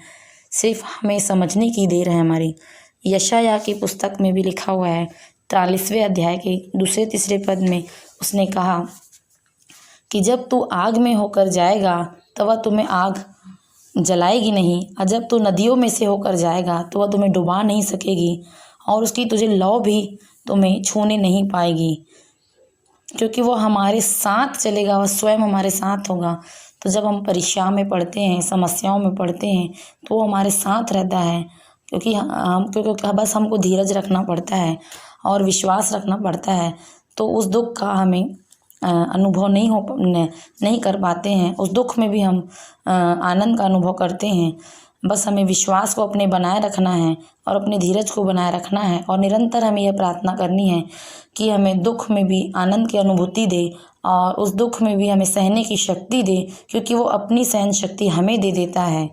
सिर्फ हमें समझने की देर है हमारी। यशायाह की पुस्तक में भी लिखा हुआ है 43वें अध्याय के 2-3 पद में उसने कहा कि जब तू आग में होकर जाएगा तब वह तुम्हें आग जलाएगी नहीं, और जब तू नदियों में से होकर जाएगा तो वह तुम्हें डुबा नहीं सकेगी, और उसकी तुझे लौ भी तुम्हें छूने नहीं पाएगी, क्योंकि वो हमारे साथ चलेगा, वह स्वयं हमारे साथ होगा। तो जब हम परीक्षा में पढ़ते हैं, समस्याओं में पढ़ते हैं, तो वो हमारे साथ रहता है, क्योंकि बस हमको धीरज रखना पड़ता है और विश्वास रखना पड़ता है। तो उस दुख का हमें अनुभव नहीं कर पाते हैं, उस दुख में भी हम आनंद का अनुभव करते हैं। बस हमें विश्वास को अपने बनाए रखना है और अपने धीरज को बनाए रखना है, और निरंतर हमें यह प्रार्थना करनी है कि हमें दुख में भी आनंद की अनुभूति दे, और उस दुख में भी हमें सहने की शक्ति दे, क्योंकि वो अपनी सहन शक्ति हमें दे देता है।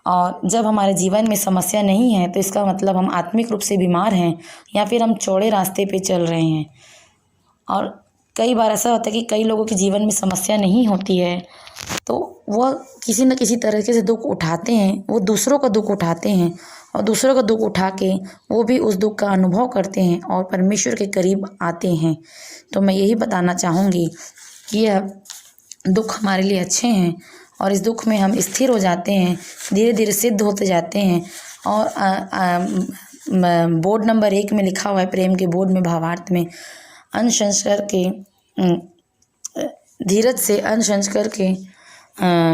और जब हमारे जीवन में समस्या नहीं है तो इसका मतलब हम आत्मिक रूप से बीमार हैं, या फिर हम चौड़े रास्ते पे चल रहे हैं। और कई बार ऐसा होता है कि कई लोगों के जीवन में समस्या नहीं होती है, तो वह किसी न किसी तरीके से दुख उठाते हैं, वो दूसरों का दुख उठाते हैं, और दूसरों का दुख उठा के वो भी उस दुख का अनुभव करते हैं और परमेश्वर के करीब आते हैं। तो मैं यही बताना चाहूँगी कि यह दुख हमारे लिए अच्छे हैं, और इस दुख में हम स्थिर हो जाते हैं, धीरे धीरे सिद्ध होते जाते हैं। और बोर्ड नंबर 1 में लिखा हुआ है, प्रेम के बोर्ड में भावार्थ में, अंश अंश करके धीरज से अंश अंश करके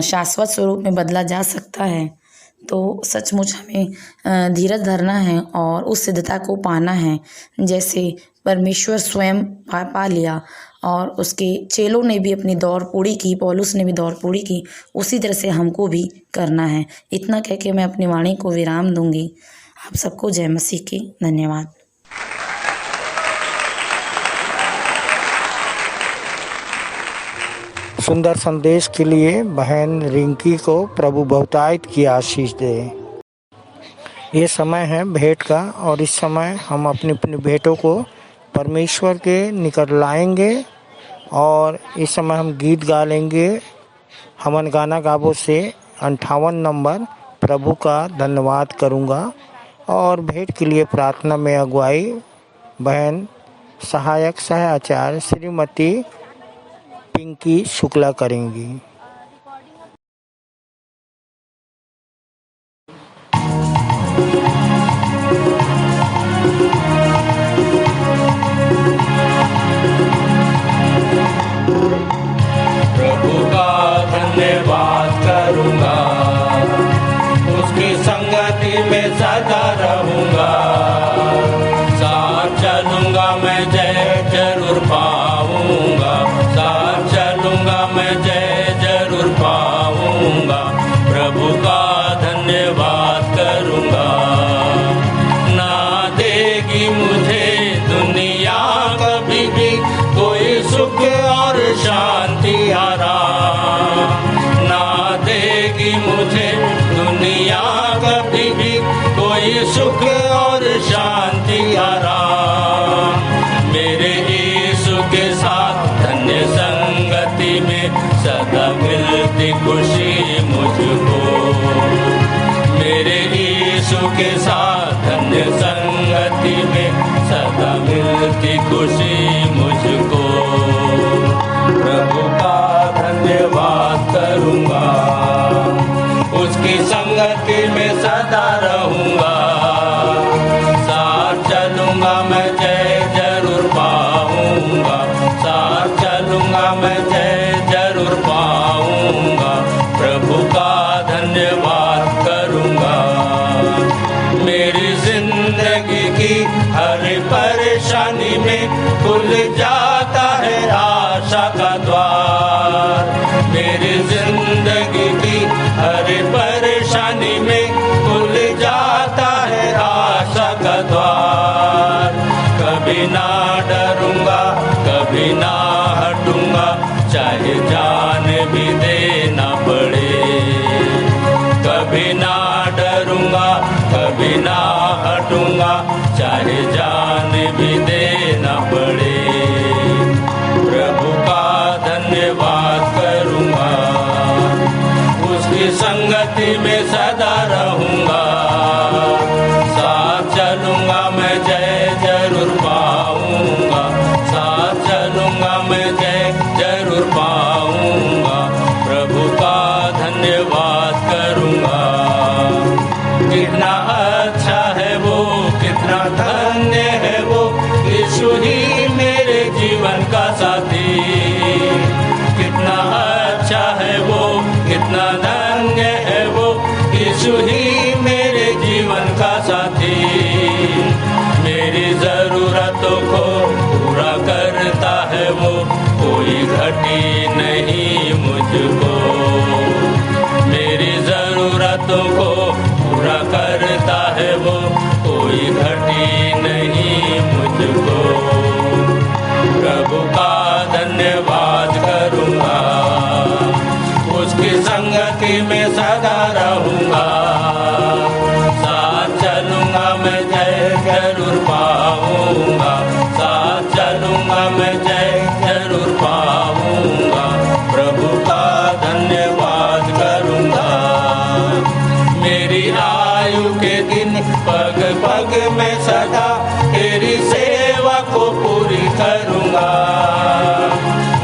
शाश्वत स्वरूप में बदला जा सकता है। तो सचमुच हमें धीरज धरना है और उस सिद्धता को पाना है, जैसे परमेश्वर स्वयं पा लिया, और उसके चेलों ने भी अपनी दौड़ पूरी की, पौलुस ने भी दौड़ पूरी की, उसी तरह से हमको भी करना है। इतना कह के मैं अपनी वाणी को विराम दूंगी। आप सबको जय मसीह की। धन्यवाद। सुंदर संदेश के लिए बहन रिंकी को प्रभु बहुतायत की आशीष दे। ये समय है भेंट का, और इस समय हम अपनी अपनी भेंटों को परमेश्वर के निकट लाएंगे, और इस समय हम गीत गा लेंगे। हमन गाना गाबो से 58 नंबर प्रभु का धन्यवाद करूँगा, और भेंट के लिए प्रार्थना में अगुवाई बहन सहायक सह आचार्य श्रीमती पिंकी शुक्ला करेंगी। प्रभु का धन्यवाद करूंगा, उसकी संगति में सदा रहूंगा, साथ चलूंगा मैं जय जरूर पाऊंगा, साथ चलूंगा मैं जय जरूर पाऊंगा। प्रभु का धन्यवाद करूंगा, ना देगी मुझे दुनिया कभी भी कोई सुख और शांति आराम, ना देगी मुझे दुनिया कभी भी कोई सुख और शांति आराम। मेरे यीशु के साथ धन्य संगति में सदा मिलती खुशी मुझको, मेरे यीशु के साथ धन्य संगति में सदा मिलती खुशी मुझको। प्रभु का धन्यवाद करूंगा, उसकी संगति में सदा रहूंगा, साथ चलूंगा मैं जय जरूर पाऊंगा, साथ चलूंगा मैं जय जरूर पाऊंगा। प्रभु का धन्यवाद करूंगा, मेरी जिंदगी की हर परेशानी में खुल जाता है आशा का द्वार, मेरी जिंदगी की हर परेशानी में खुल जाता है आशा का द्वार। कभी ना डरूंगा, कभी ना हटूंगा, चाहे जान भी देना पड़े, कभी ना डरूंगा, कभी ना हटूंगा, चाहे जान भी देना पड़े। प्रभु का धन्यवाद करूंगा, उसकी संगति में सदा रहूंगा, साथ चलूंगा मैं जय जरूर पाऊंगा, साथ चलूंगा मैं जय जरूर पाऊंगा। प्रभु का धन्यवाद धन्यवाद करूँगा। कितना अच्छा है वो, कितना धन्य है वो, यीशु ही मेरे जीवन का साथी। कितना अच्छा है वो, कितना धन्य है वो, यीशु ही मेरे जीवन का साथी। मेरी ज़रूरतों को पूरा करता है वो, कोई घटी नहीं मुझको। मेरी ज़रूरतों को पूरा करता है वो, कोई घटी नहीं मुझको। प्रभु का धन्यवाद करूँगा, उसकी संगति में सदा रहूँगा। साथ चलूँगा मैं, जय जरूर पाऊँगा। साथ चलूँगा मैं, जय जरूर पाऊँगा। प्रभु का धन्यवाद करूँगा। मेरी आयु के दिन पग पग में सदा तेरी सेवा को पूरी करूँगा।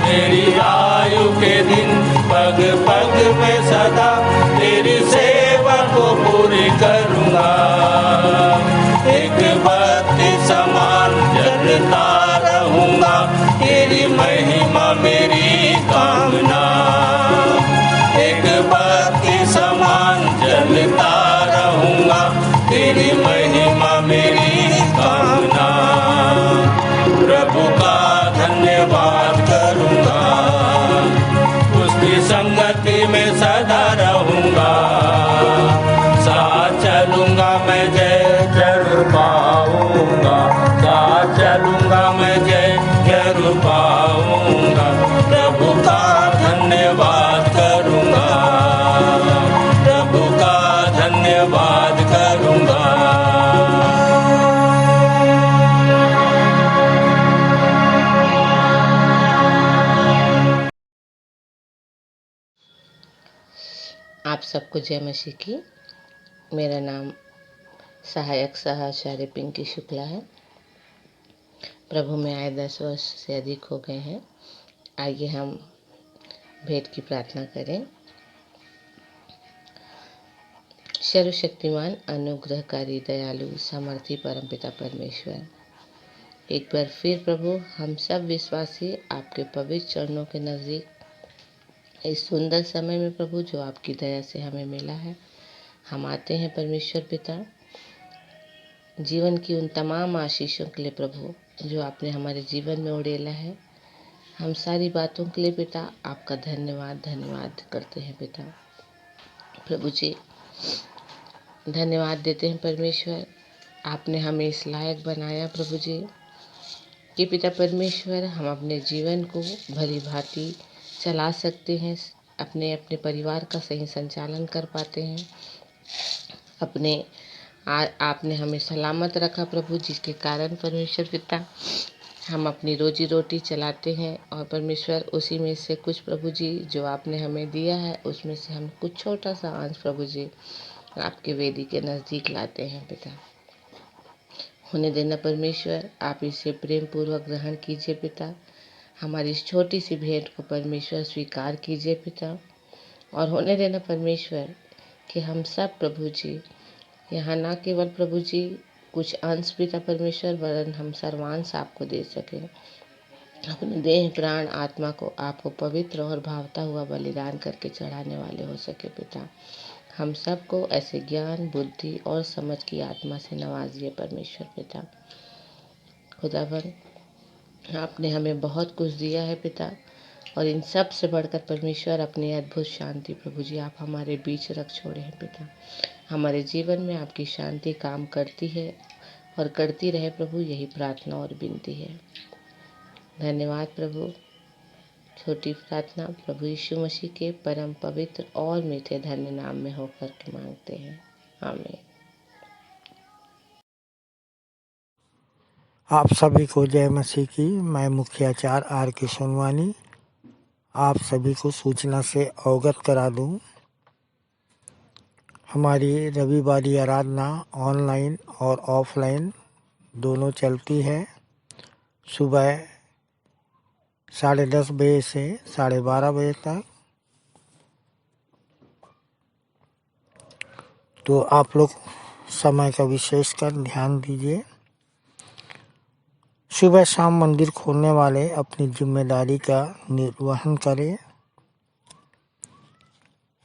मेरी आयु के दिन पग पग में सदा तेरी सेवा को पूरी करूँगा। एक बत्ती समान जलता रहूँगा, तेरी महिमा मेरी कामना। एक बत्ती समान जलता रहूँगा, तेरी महिमा मेरी कामना। प्रभु का धन्यवाद करूँगा, उसकी संगति में सदा रहूँगा। साथ चलूँगा मैं, जय जरूर पाऊँगा। साथ चलूँगा मैं, जय जरूर पाऊँगा। प्रभु का धन्यवाद करूँगा, प्रभु का धन्यवाद करूँगा। आप सबको जय मसीह की। मेरा नाम सहायक सहआचार्य पिंकी शुक्ला है। प्रभु में आए 10 वर्ष से अधिक हो गए हैं। आइए हम भेंट की प्रार्थना करें। सर्वशक्तिमान, अनुग्रहकारी, दयालु, सामर्थी परमपिता परमेश्वर, एक बार फिर प्रभु हम सब विश्वासी आपके पवित्र चरणों के नज़दीक इस सुंदर समय में प्रभु जो आपकी दया से हमें मिला है, हम आते हैं परमेश्वर पिता, जीवन की उन तमाम आशीषों के लिए प्रभु जो आपने हमारे जीवन में उड़ेला है। हम सारी बातों के लिए पिता आपका धन्यवाद करते हैं पिता। प्रभु जी धन्यवाद देते हैं परमेश्वर, आपने हमें इस लायक बनाया प्रभु जी कि पिता परमेश्वर हम अपने जीवन को भली भांति चला सकते हैं, अपने परिवार का सही संचालन कर पाते हैं। आपने हमें सलामत रखा प्रभु, जिसके कारण परमेश्वर पिता हम अपनी रोजी रोटी चलाते हैं। और परमेश्वर उसी में से कुछ प्रभु जी जो आपने हमें दिया है, उसमें से हम कुछ छोटा सा अंश प्रभु जी आपके वेदी के नज़दीक लाते हैं पिता। होने देना परमेश्वर, आप इसे प्रेम पूर्वक ग्रहण कीजिए पिता। हमारी इस छोटी सी भेंट को परमेश्वर स्वीकार कीजिए पिता। और होने देना परमेश्वर कि हम सब प्रभु जी यहाँ ना केवल प्रभु जी कुछ अंश पिता परमेश्वर, वरन हम सर्वांश आपको दे सकें। अपने देह प्राण आत्मा को आपको पवित्र और भावता हुआ बलिदान करके चढ़ाने वाले हो सके पिता। हम सबको ऐसे ज्ञान, बुद्धि और समझ की आत्मा से नवाजिए परमेश्वर पिता। खुदावन, आपने हमें बहुत कुछ दिया है पिता, और इन सब से बढ़कर परमेश्वर अपनी अद्भुत शांति प्रभु जी आप हमारे बीच रख छोड़े हैं पिता। हमारे जीवन में आपकी शांति काम करती है और करती रहे प्रभु, यही प्रार्थना और विनती है। धन्यवाद प्रभु। छोटी प्रार्थना प्रभु यीशु मसीह के परम पवित्र और मीठे धन्य नाम में होकर के मांगते हैं, आमीन। आप सभी को जय मसीह की। मैं मुखियाचार्य आर के सोनवानी आप सभी को सूचना से अवगत करा दूं। हमारी रविवारी आराधना ऑनलाइन और ऑफलाइन दोनों चलती है। सुबह 10:30 बजे से 12:30 बजे तक तो आप लोग समय का विशेष कर ध्यान दीजिए। सुबह शाम मंदिर खोलने वाले अपनी जिम्मेदारी का निर्वहन करें।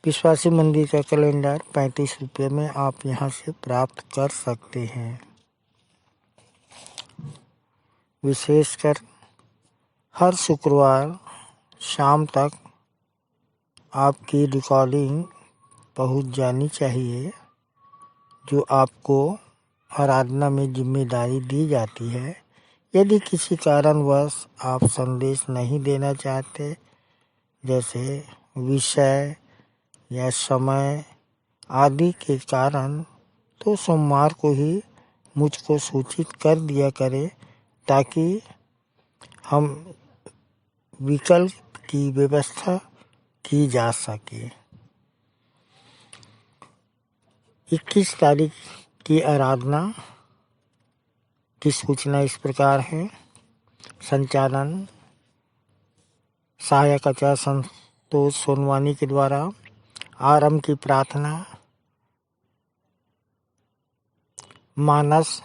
विश्वासी मंदिर का कैलेंडर 35 रुपये में आप यहाँ से प्राप्त कर सकते हैं। विशेषकर हर शुक्रवार शाम तक आपकी रिकॉर्डिंग पहुँच जानी चाहिए, जो आपको आराधना में जिम्मेदारी दी जाती है। यदि किसी कारणवश आप संदेश नहीं देना चाहते, जैसे विषय या समय आदि के कारण, तो सोमवार को ही मुझको सूचित कर दिया करें, ताकि हम विकल्प की व्यवस्था की जा सके। 21 तारीख की आराधना की सूचना इस प्रकार है। संचालन सहायक आचार्य संतोष सोनवानी के द्वारा। आरंभ की प्रार्थना मानस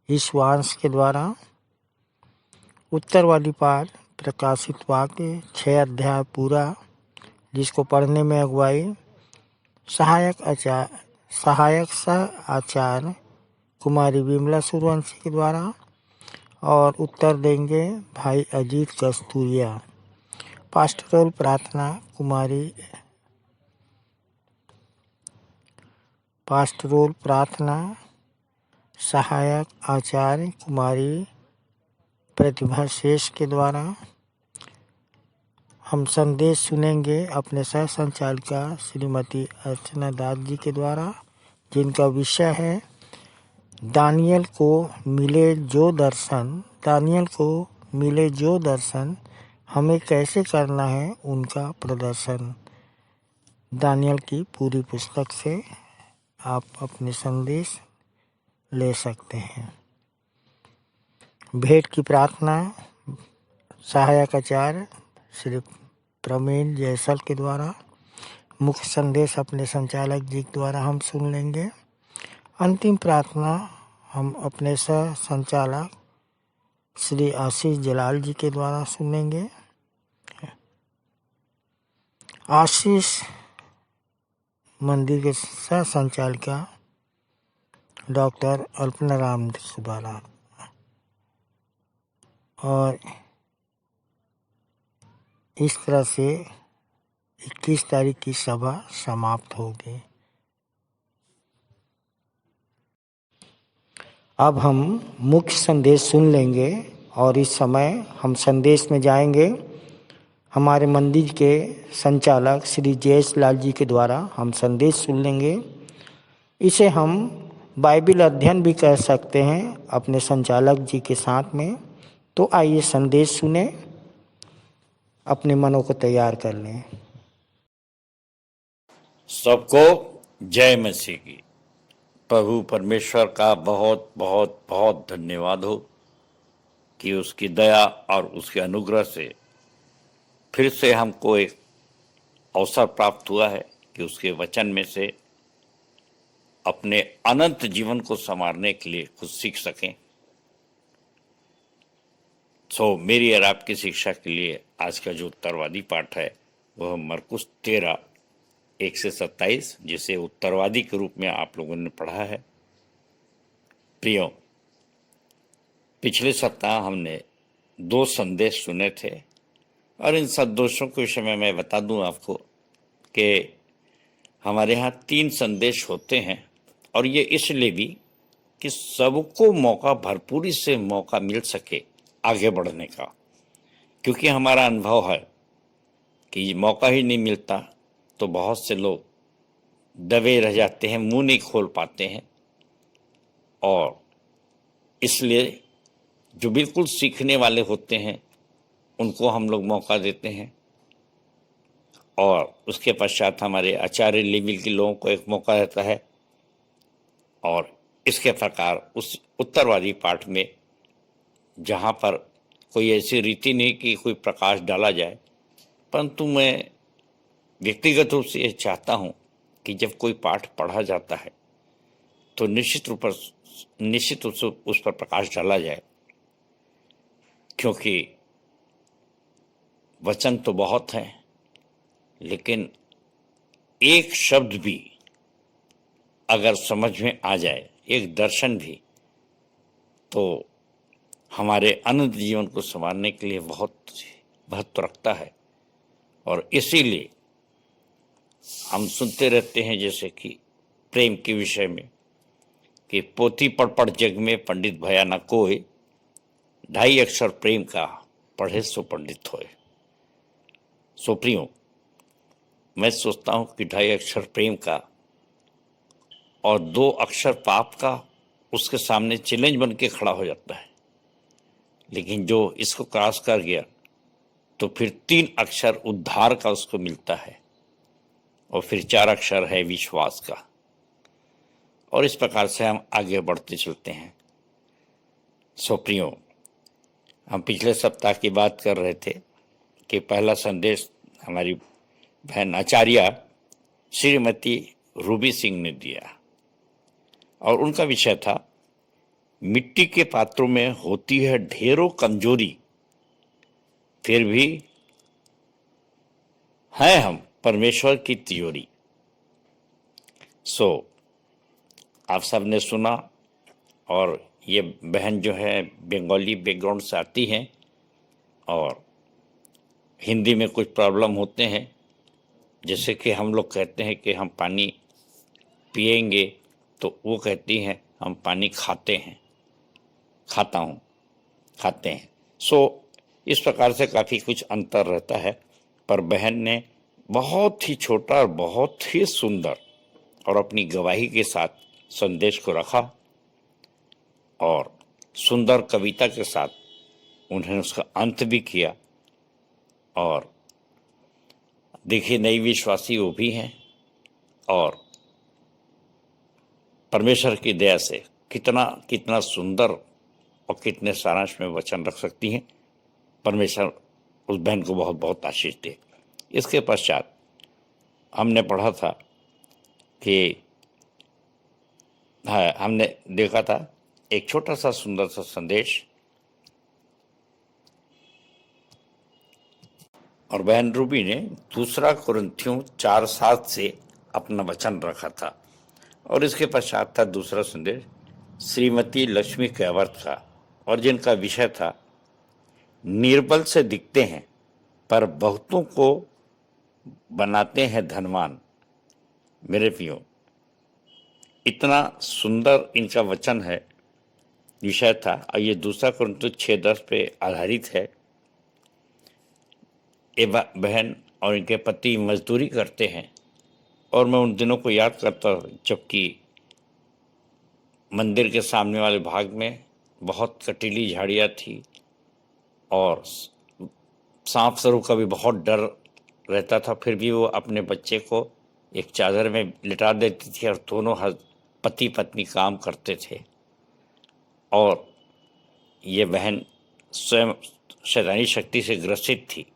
ईश्वांश के द्वारा। उत्तरवादी पाठ प्रकाशित वाक्य 6 अध्याय पूरा, जिसको पढ़ने में अगुवाई सहायक सह आचार्य कुमारी विमला सूर्यवंशी के द्वारा, और उत्तर देंगे भाई अजीत कस्तूरिया। पास्टोरल प्रार्थना पास्टोरल प्रार्थना सहायक आचार्य कुमारी प्रतिभा शेष के द्वारा। हम संदेश सुनेंगे अपने सह संचालिका श्रीमती अर्चना दास जी के द्वारा, जिनका विषय है दानियल को मिले जो दर्शन हमें कैसे करना है उनका प्रदर्शन। दानियल की पूरी पुस्तक से आप अपने संदेश ले सकते हैं। भेंट की प्रार्थना सहायक आचार्य श्री प्रवीण जयसल के द्वारा। मुख्य संदेश अपने संचालक जी के द्वारा हम सुन लेंगे। अंतिम प्रार्थना हम अपने सह संचालक श्री आशीष जलाल जी के द्वारा सुनेंगे। आशीष मंदिर के सह संचालिका डॉक्टर अल्पना राम के द्वारा, और इस तरह से 21 तारीख की सभा समाप्त होगी। अब हम मुख्य संदेश सुन लेंगे, और इस समय हम संदेश में जाएंगे। हमारे मंदिर के संचालक श्री जयेश लाल जी के द्वारा हम संदेश सुन लेंगे। इसे हम बाइबिल अध्ययन भी कह सकते हैं अपने संचालक जी के साथ में। तो आइए संदेश सुने, अपने मनों को तैयार कर लें। सबको जय मसीह की। प्रभु परमेश्वर का बहुत बहुत बहुत धन्यवाद हो कि उसकी दया और उसके अनुग्रह से फिर से हमको एक अवसर प्राप्त हुआ है कि उसके वचन में से अपने अनंत जीवन को संवारने के लिए कुछ सीख सकें। मेरी और आपकी शिक्षा के लिए आज का जो उत्तरवादी पाठ है वह मरकुस 13:1-27, जिसे उत्तरवादी के रूप में आप लोगों ने पढ़ा है। प्रियो, पिछले सप्ताह हमने 2 संदेश सुने थे, और इन संदेशों के विषय में मैं बता दूं आपको कि हमारे यहाँ 3 संदेश होते हैं, और ये इसलिए भी कि सबको भरपूरी से मौका मिल सके आगे बढ़ने का, क्योंकि हमारा अनुभव है कि ये मौका ही नहीं मिलता तो बहुत से लोग दबे रह जाते हैं, मुंह नहीं खोल पाते हैं। और इसलिए जो बिल्कुल सीखने वाले होते हैं उनको हम लोग मौका देते हैं, और उसके पश्चात हमारे आचार्य लेवल के लोगों को एक मौका रहता है। और इसके प्रकार उस उत्तरवादी पाठ में जहाँ पर कोई ऐसी रीति नहीं कि कोई प्रकाश डाला जाए, परंतु मैं व्यक्तिगत रूप से ये चाहता हूँ कि जब कोई पाठ पढ़ा जाता है तो निश्चित रूप से उस पर प्रकाश डाला जाए, क्योंकि वचन तो बहुत हैं, लेकिन एक शब्द भी अगर समझ में आ जाए, एक दर्शन भी, तो हमारे अनंत जीवन को संवारने के लिए बहुत महत्व रखता है। और इसीलिए हम सुनते रहते हैं, जैसे कि प्रेम के विषय में, कि पोथी पढ़ जग में पंडित भया न कोय, 2.5 अक्षर प्रेम का पढ़े सो पंडित होए। सो प्रियो, मैं सोचता हूँ कि 2.5 अक्षर प्रेम का और 2 अक्षर पाप का उसके सामने चैलेंज बन के खड़ा हो जाता है। लेकिन जो इसको क्रॉस कर गया तो फिर 3 अक्षर उद्धार का उसको मिलता है, और फिर 4 अक्षर है विश्वास का। और इस प्रकार से हम आगे बढ़ते चलते हैं। सो प्रियो, हम पिछले सप्ताह की बात कर रहे थे कि पहला संदेश हमारी बहन आचार्य श्रीमती रूबी सिंह ने दिया, और उनका विषय था, मिट्टी के पात्रों में होती है ढेरों कमजोरी, फिर भी हैं हम परमेश्वर की तिजोरी। सो आप सब ने सुना, और ये बहन जो है बंगाली बैकग्राउंड से आती हैं, और हिंदी में कुछ प्रॉब्लम होते हैं, जैसे कि हम लोग कहते हैं कि हम पानी पिएंगे, तो वो कहती हैं हम पानी खाते हैं, खाते हैं। सो इस प्रकार से काफ़ी कुछ अंतर रहता है, पर बहन ने बहुत ही छोटा और बहुत ही सुंदर और अपनी गवाही के साथ संदेश को रखा, और सुंदर कविता के साथ उन्होंने उसका अंत भी किया। और देखिए, नई विश्वासी वो भी हैं, और परमेश्वर की दया से कितना सुंदर और कितने सारांश में वचन रख सकती हैं। परमेश्वर उस बहन को बहुत बहुत आशीष दे। इसके पश्चात हमने पढ़ा था कि हमने देखा था एक छोटा सा सुंदर सा संदेश, और बहन रूबी ने 2 कुरिन्थियों 4:7 से अपना वचन रखा था। और इसके पश्चात था दूसरा संदेश श्रीमती लक्ष्मी कैवर्त का, और जिनका विषय था, निर्बल से दिखते हैं पर बहुतों को बनाते हैं धनवान। मेरे प्रियो, इतना सुंदर इनका वचन है, विषय था, और ये 2 कुरिन्थियों 6:10 पे आधारित है। ये बहन और इनके पति मजदूरी करते हैं, और मैं उन दिनों को याद करता हूँ जबकि मंदिर के सामने वाले भाग में बहुत कटीली झाड़ियाँ थी, और सांप सरू का भी बहुत डर रहता था। फिर भी वो अपने बच्चे को एक चादर में लिटा देती थी, और दोनों पति पत्नी काम करते थे। और ये बहन स्वयं शैतानी शक्ति से ग्रसित थी,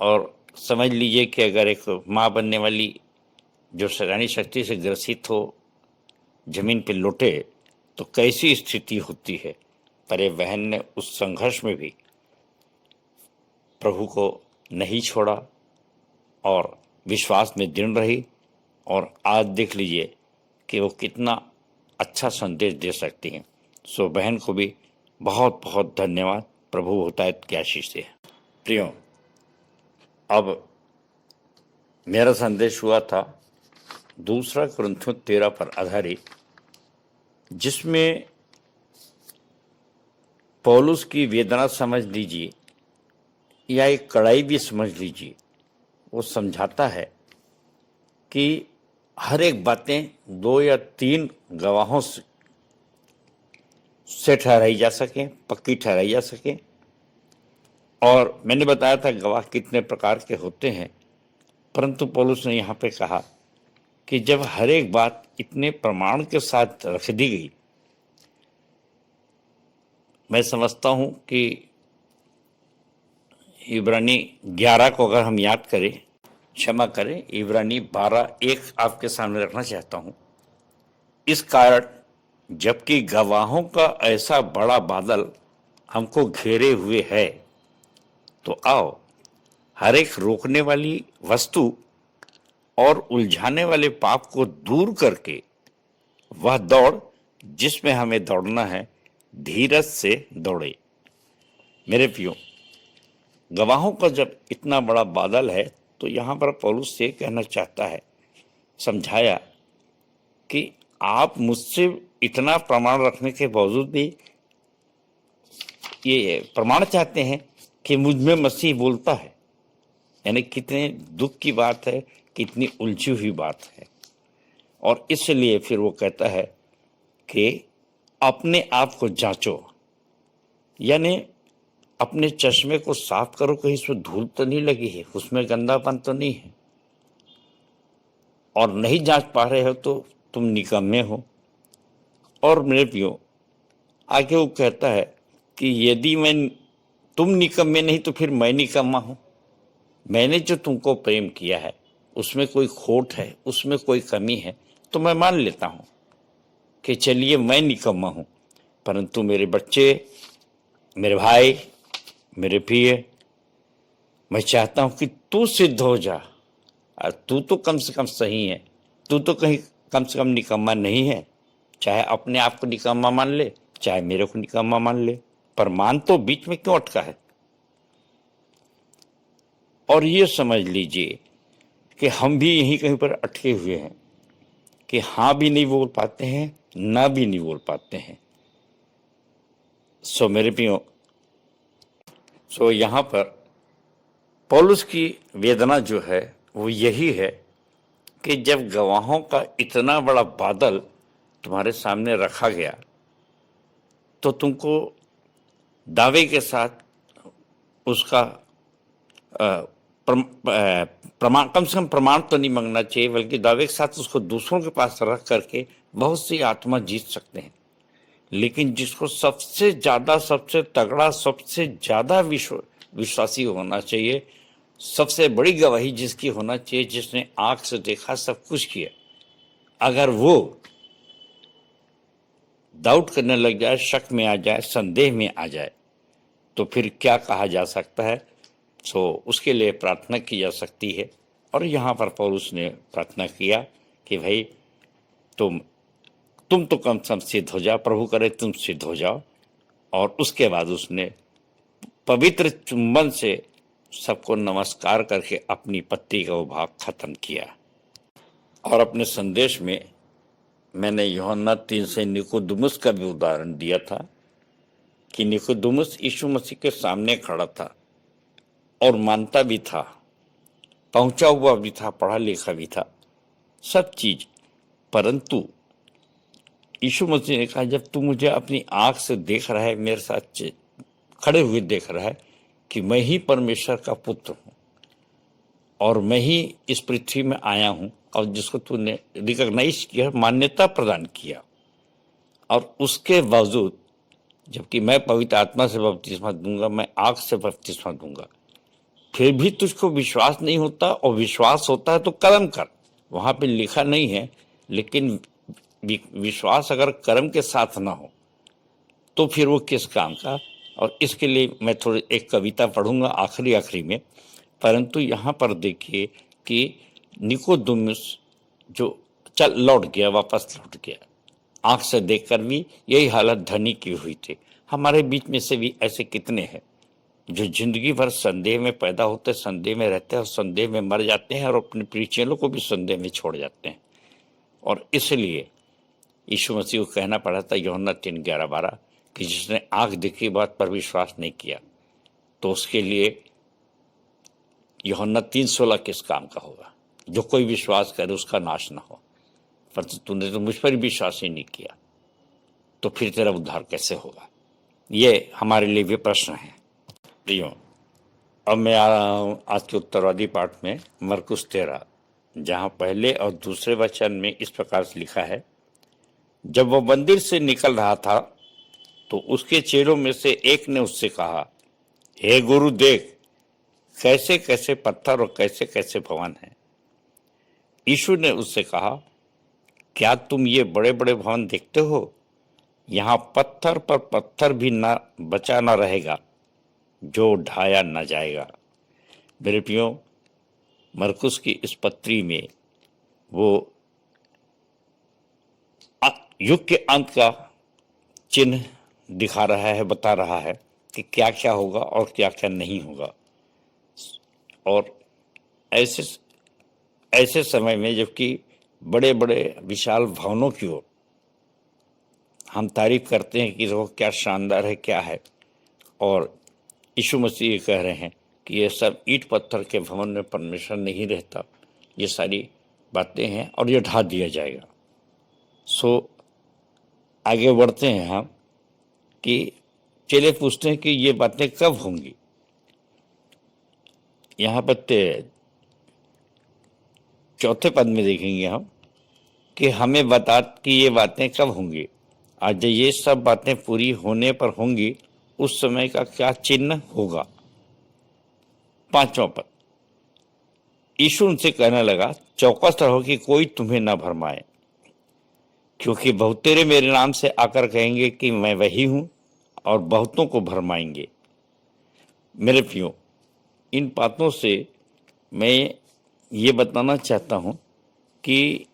और समझ लीजिए कि अगर एक माँ बनने वाली जो शैतानी शक्ति से ग्रसित हो, जमीन पे लौटे, तो कैसी स्थिति होती है। पर ये बहन ने उस संघर्ष में भी प्रभु को नहीं छोड़ा, और विश्वास में दृढ़ रही, और आज देख लीजिए कि वो कितना अच्छा संदेश दे सकती हैं। सो बहन को भी बहुत बहुत धन्यवाद। प्रभु बहुतायत की आशीष दे। प्रियो, अब मेरा संदेश हुआ था 2 कुरिन्थियों 13 पर आधारित, जिसमें पौलुस की वेदना समझ लीजिए, या एक कड़ाई भी समझ लीजिए। वो समझाता है कि हर एक बातें 2 या 3 गवाहों से ठहराई जा सकें, पक्की ठहराई जा सकें। और मैंने बताया था गवाह कितने प्रकार के होते हैं, परंतु पौलुस ने यहाँ पे कहा कि जब हर एक बात इतने प्रमाण के साथ रख दी गई, मैं समझता हूँ कि इब्रानी 11 को अगर हम याद करें, क्षमा करें, इब्रानी 12:1 आपके सामने रखना चाहता हूँ इस कारण जबकि गवाहों का ऐसा बड़ा बादल हमको घेरे हुए है, तो आओ हर एक रोकने वाली वस्तु और उलझाने वाले पाप को दूर करके वह दौड़ जिसमें हमें दौड़ना है, धीरज से दौड़े। मेरे प्रियो, गवाहों का जब इतना बड़ा बादल है, तो यहाँ पर पौलुस ये कहना चाहता है, समझाया कि आप मुझसे इतना प्रमाण रखने के बावजूद भी ये प्रमाण चाहते हैं कि मुझ में मसीह बोलता है। यानी कितने दुख की बात है, कितनी उलझी हुई बात है। और इसलिए फिर वो कहता है कि अपने आप को जांचो, यानी अपने चश्मे को साफ करो, कहीं उसमें धूल तो नहीं लगी है, उसमें गंदापन तो नहीं है। और नहीं जांच पा रहे हो तो तुम निकम्मे हो। और मेरे प्रियो, आगे वो कहता है कि यदि तुम निकम्मे नहीं तो फिर मैं निकम्मा हूं। मैंने जो तुमको प्रेम किया है उसमें कोई खोट है, उसमें कोई कमी है, तो मैं मान लेता हूं कि चलिए मैं निकम्मा हूं, परंतु मेरे बच्चे, मेरे भाई, मेरे प्रिय, मैं चाहता हूं कि तू सिद्ध हो जा। और तू तो कम से कम सही है, तू तो कहीं कम से कम निकम्मा नहीं है। चाहे अपने आप को निकम्मा मान ले, चाहे मेरे को निकम्मा मान ले, पर मान तो बीच में क्यों अटका है। और ये समझ लीजिए कि हम भी यहीं कहीं पर अटके हुए हैं कि हाँ भी नहीं बोल पाते हैं, ना भी नहीं बोल पाते हैं। सो मेरे प्रियो, यहाँ पर पौलुस की वेदना जो है वो यही है कि जब गवाहों का इतना बड़ा बादल तुम्हारे सामने रखा गया, तो तुमको दावे के साथ उसका प्रमाण, कम से कम प्रमाण तो नहीं मांगना चाहिए, बल्कि दावे के साथ उसको दूसरों के पास रख करके बहुत सी आत्मा जीत सकते हैं। लेकिन जिसको सबसे ज्यादा, सबसे तगड़ा, सबसे ज्यादा विश्वासी होना चाहिए, सबसे बड़ी गवाही जिसकी होना चाहिए, जिसने आंख से देखा, सब कुछ किया, अगर वो डाउट करने लग जाए, शक में आ जाए, संदेह में आ जाए, तो फिर क्या कहा जा सकता है। उसके लिए प्रार्थना की जा सकती है। और यहाँ पर पौलुस ने प्रार्थना किया कि भाई तुम तो कम से कम सिद्ध हो जाओ, प्रभु करे तुम सिद्ध हो जाओ। और उसके बाद उसने पवित्र चुंबन से सबको नमस्कार करके अपनी पत्री का वो भाग खत्म किया। और अपने संदेश में मैंने यूहन्ना 3 से निकोदेमुस का भी उदाहरण दिया था कि निकोदेमुस यीशु मसीह के सामने खड़ा था और मानता भी था, पहुंचा हुआ भी था, पढ़ा लिखा भी था, सब चीज, परंतु यीशु मसीह ने कहा, जब तू मुझे अपनी आंख से देख रहा है, मेरे साथ खड़े हुए देख रहा है कि मैं ही परमेश्वर का पुत्र हूं और मैं ही इस पृथ्वी में आया हूं, और जिसको तूने रिकॉग्नाइज किया, मान्यता प्रदान किया, और उसके बावजूद जबकि मैं पवित्र आत्मा से बपतिस्मा दूंगा, मैं आग से बपतिस्मा दूंगा, फिर भी तुझको विश्वास नहीं होता, और विश्वास होता है तो कर्म कर। वहां पे लिखा नहीं है, लेकिन विश्वास अगर कर्म के साथ ना हो तो फिर वो किस काम का। और इसके लिए मैं थोड़ी एक कविता पढ़ूंगा आखिरी में, परंतु यहाँ पर देखिए कि निकोदेमुस जो लौट गया, वापस लौट गया, आंख से देखकर भी यही हालत धनी की हुई थी। हमारे बीच में से भी ऐसे कितने हैं जो जिंदगी भर संदेह में पैदा होते, संदेह में रहते हैं और संदेह में मर जाते हैं, और अपने प्रियजनों को भी संदेह में छोड़ जाते हैं। और इसलिए यीशु मसीह को कहना पड़ा था यूहन्ना 3:11-12 कि जिसने आंख देखी बात पर विश्वास नहीं किया, तो उसके लिए यूहन्ना 3:16 किस काम का होगा। जो कोई विश्वास करे उसका नाश ना हो, पर तूने तो मुझ पर विश्वास ही नहीं किया, तो फिर तेरा उद्धार कैसे होगा। ये हमारे लिए भी प्रश्न है। प्रियो, अब मैं आ रहा हूँ आज के उत्तरवादी पाठ में, मरकुस 13, जहाँ पहले और दूसरे वचन में इस प्रकार से लिखा है, जब वह मंदिर से निकल रहा था तो उसके चेलों में से एक ने उससे कहा, हे गुरु, देख कैसे कैसे पत्थर और कैसे कैसे भवन है। यीशु ने उससे कहा, क्या तुम ये बड़े बड़े भवन देखते हो? यहाँ पत्थर पर पत्थर भी ना बचा ना रहेगा जो ढाया न जाएगा। मेरे प्रियो, मरकुस की इस पत्री में वो युग के अंत का चिन्ह दिखा रहा है, बता रहा है कि क्या क्या होगा और क्या क्या नहीं होगा। और ऐसे समय में जबकि बड़े बड़े विशाल भवनों की ओर हम तारीफ करते हैं कि देखो क्या शानदार है, क्या है, और यीशु मसीह ये कह रहे हैं कि ये सब ईंट पत्थर के भवन में परमेश्वर नहीं रहता, ये सारी बातें हैं और ये ढा दिया जाएगा। सो आगे बढ़ते हैं हम कि चेले पूछते हैं कि ये बातें कब होंगी। यहाँ पर चौथे पद में देखेंगे हम कि हमें बता कि ये बातें कब होंगी। आज ये सब बातें पूरी होने पर होंगी, उस समय का क्या चिन्ह होगा। 5वां पद, यीशु उनसे कहने लगा, चौकस रहो कि कोई तुम्हें न भरमाए, क्योंकि बहुतेरे मेरे नाम से आकर कहेंगे कि मैं वही हूं और बहुतों को भरमाएंगे। मेरे प्रियो, इन बातों से मैं ये बताना चाहता हूं कि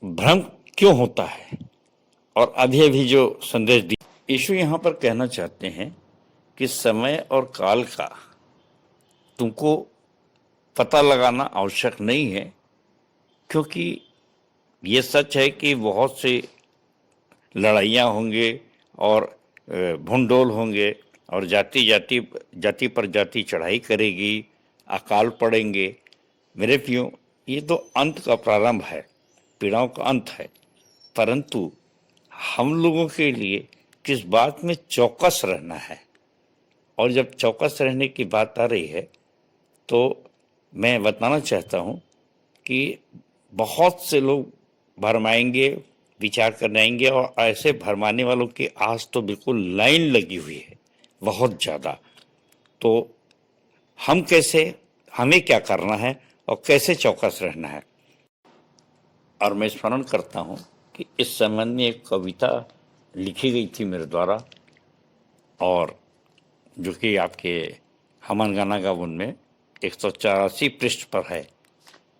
भ्रम क्यों होता है। और अभी जो संदेश दिया यीशु यहाँ पर कहना चाहते हैं कि समय और काल का तुमको पता लगाना आवश्यक नहीं है, क्योंकि ये सच है कि बहुत से लड़ाइयाँ होंगे और भूंडोल होंगे और जाति पर जाति चढ़ाई करेगी, अकाल पड़ेंगे। मेरे प्रियो, ये तो अंत का प्रारंभ है, पीड़ाओं का अंत है। परंतु हम लोगों के लिए किस बात में चौकस रहना है। और जब चौकस रहने की बात आ रही है तो मैं बताना चाहता हूँ कि बहुत से लोग भरमाएंगे, विचार करने आएंगे, और ऐसे भरमाने वालों की आज तो बिल्कुल लाइन लगी हुई है, बहुत ज़्यादा। तो हमें क्या करना है और कैसे चौकस रहना है। और मैं स्मरण करता हूँ कि इस संबंध में एक कविता लिखी गई थी मेरे द्वारा, और जो कि आपके हमन गाना गावन में 184 पृष्ठ पर है,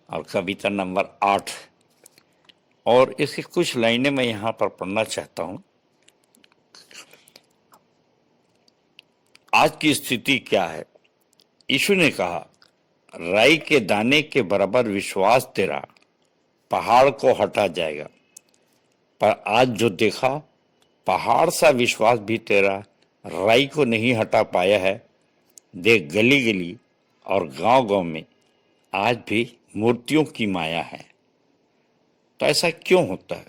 और कविता नंबर 8, और इसकी कुछ लाइनें मैं यहाँ पर पढ़ना चाहता हूँ। आज की स्थिति क्या है। यीशु ने कहा, राई के दाने के बराबर विश्वास तेरा पहाड़ को हटा जाएगा। पर आज जो देखा, पहाड़ सा विश्वास भी तेरा राई को नहीं हटा पाया है। देख, गली गली और गांव गांव में आज भी मूर्तियों की माया है। तो ऐसा क्यों होता है?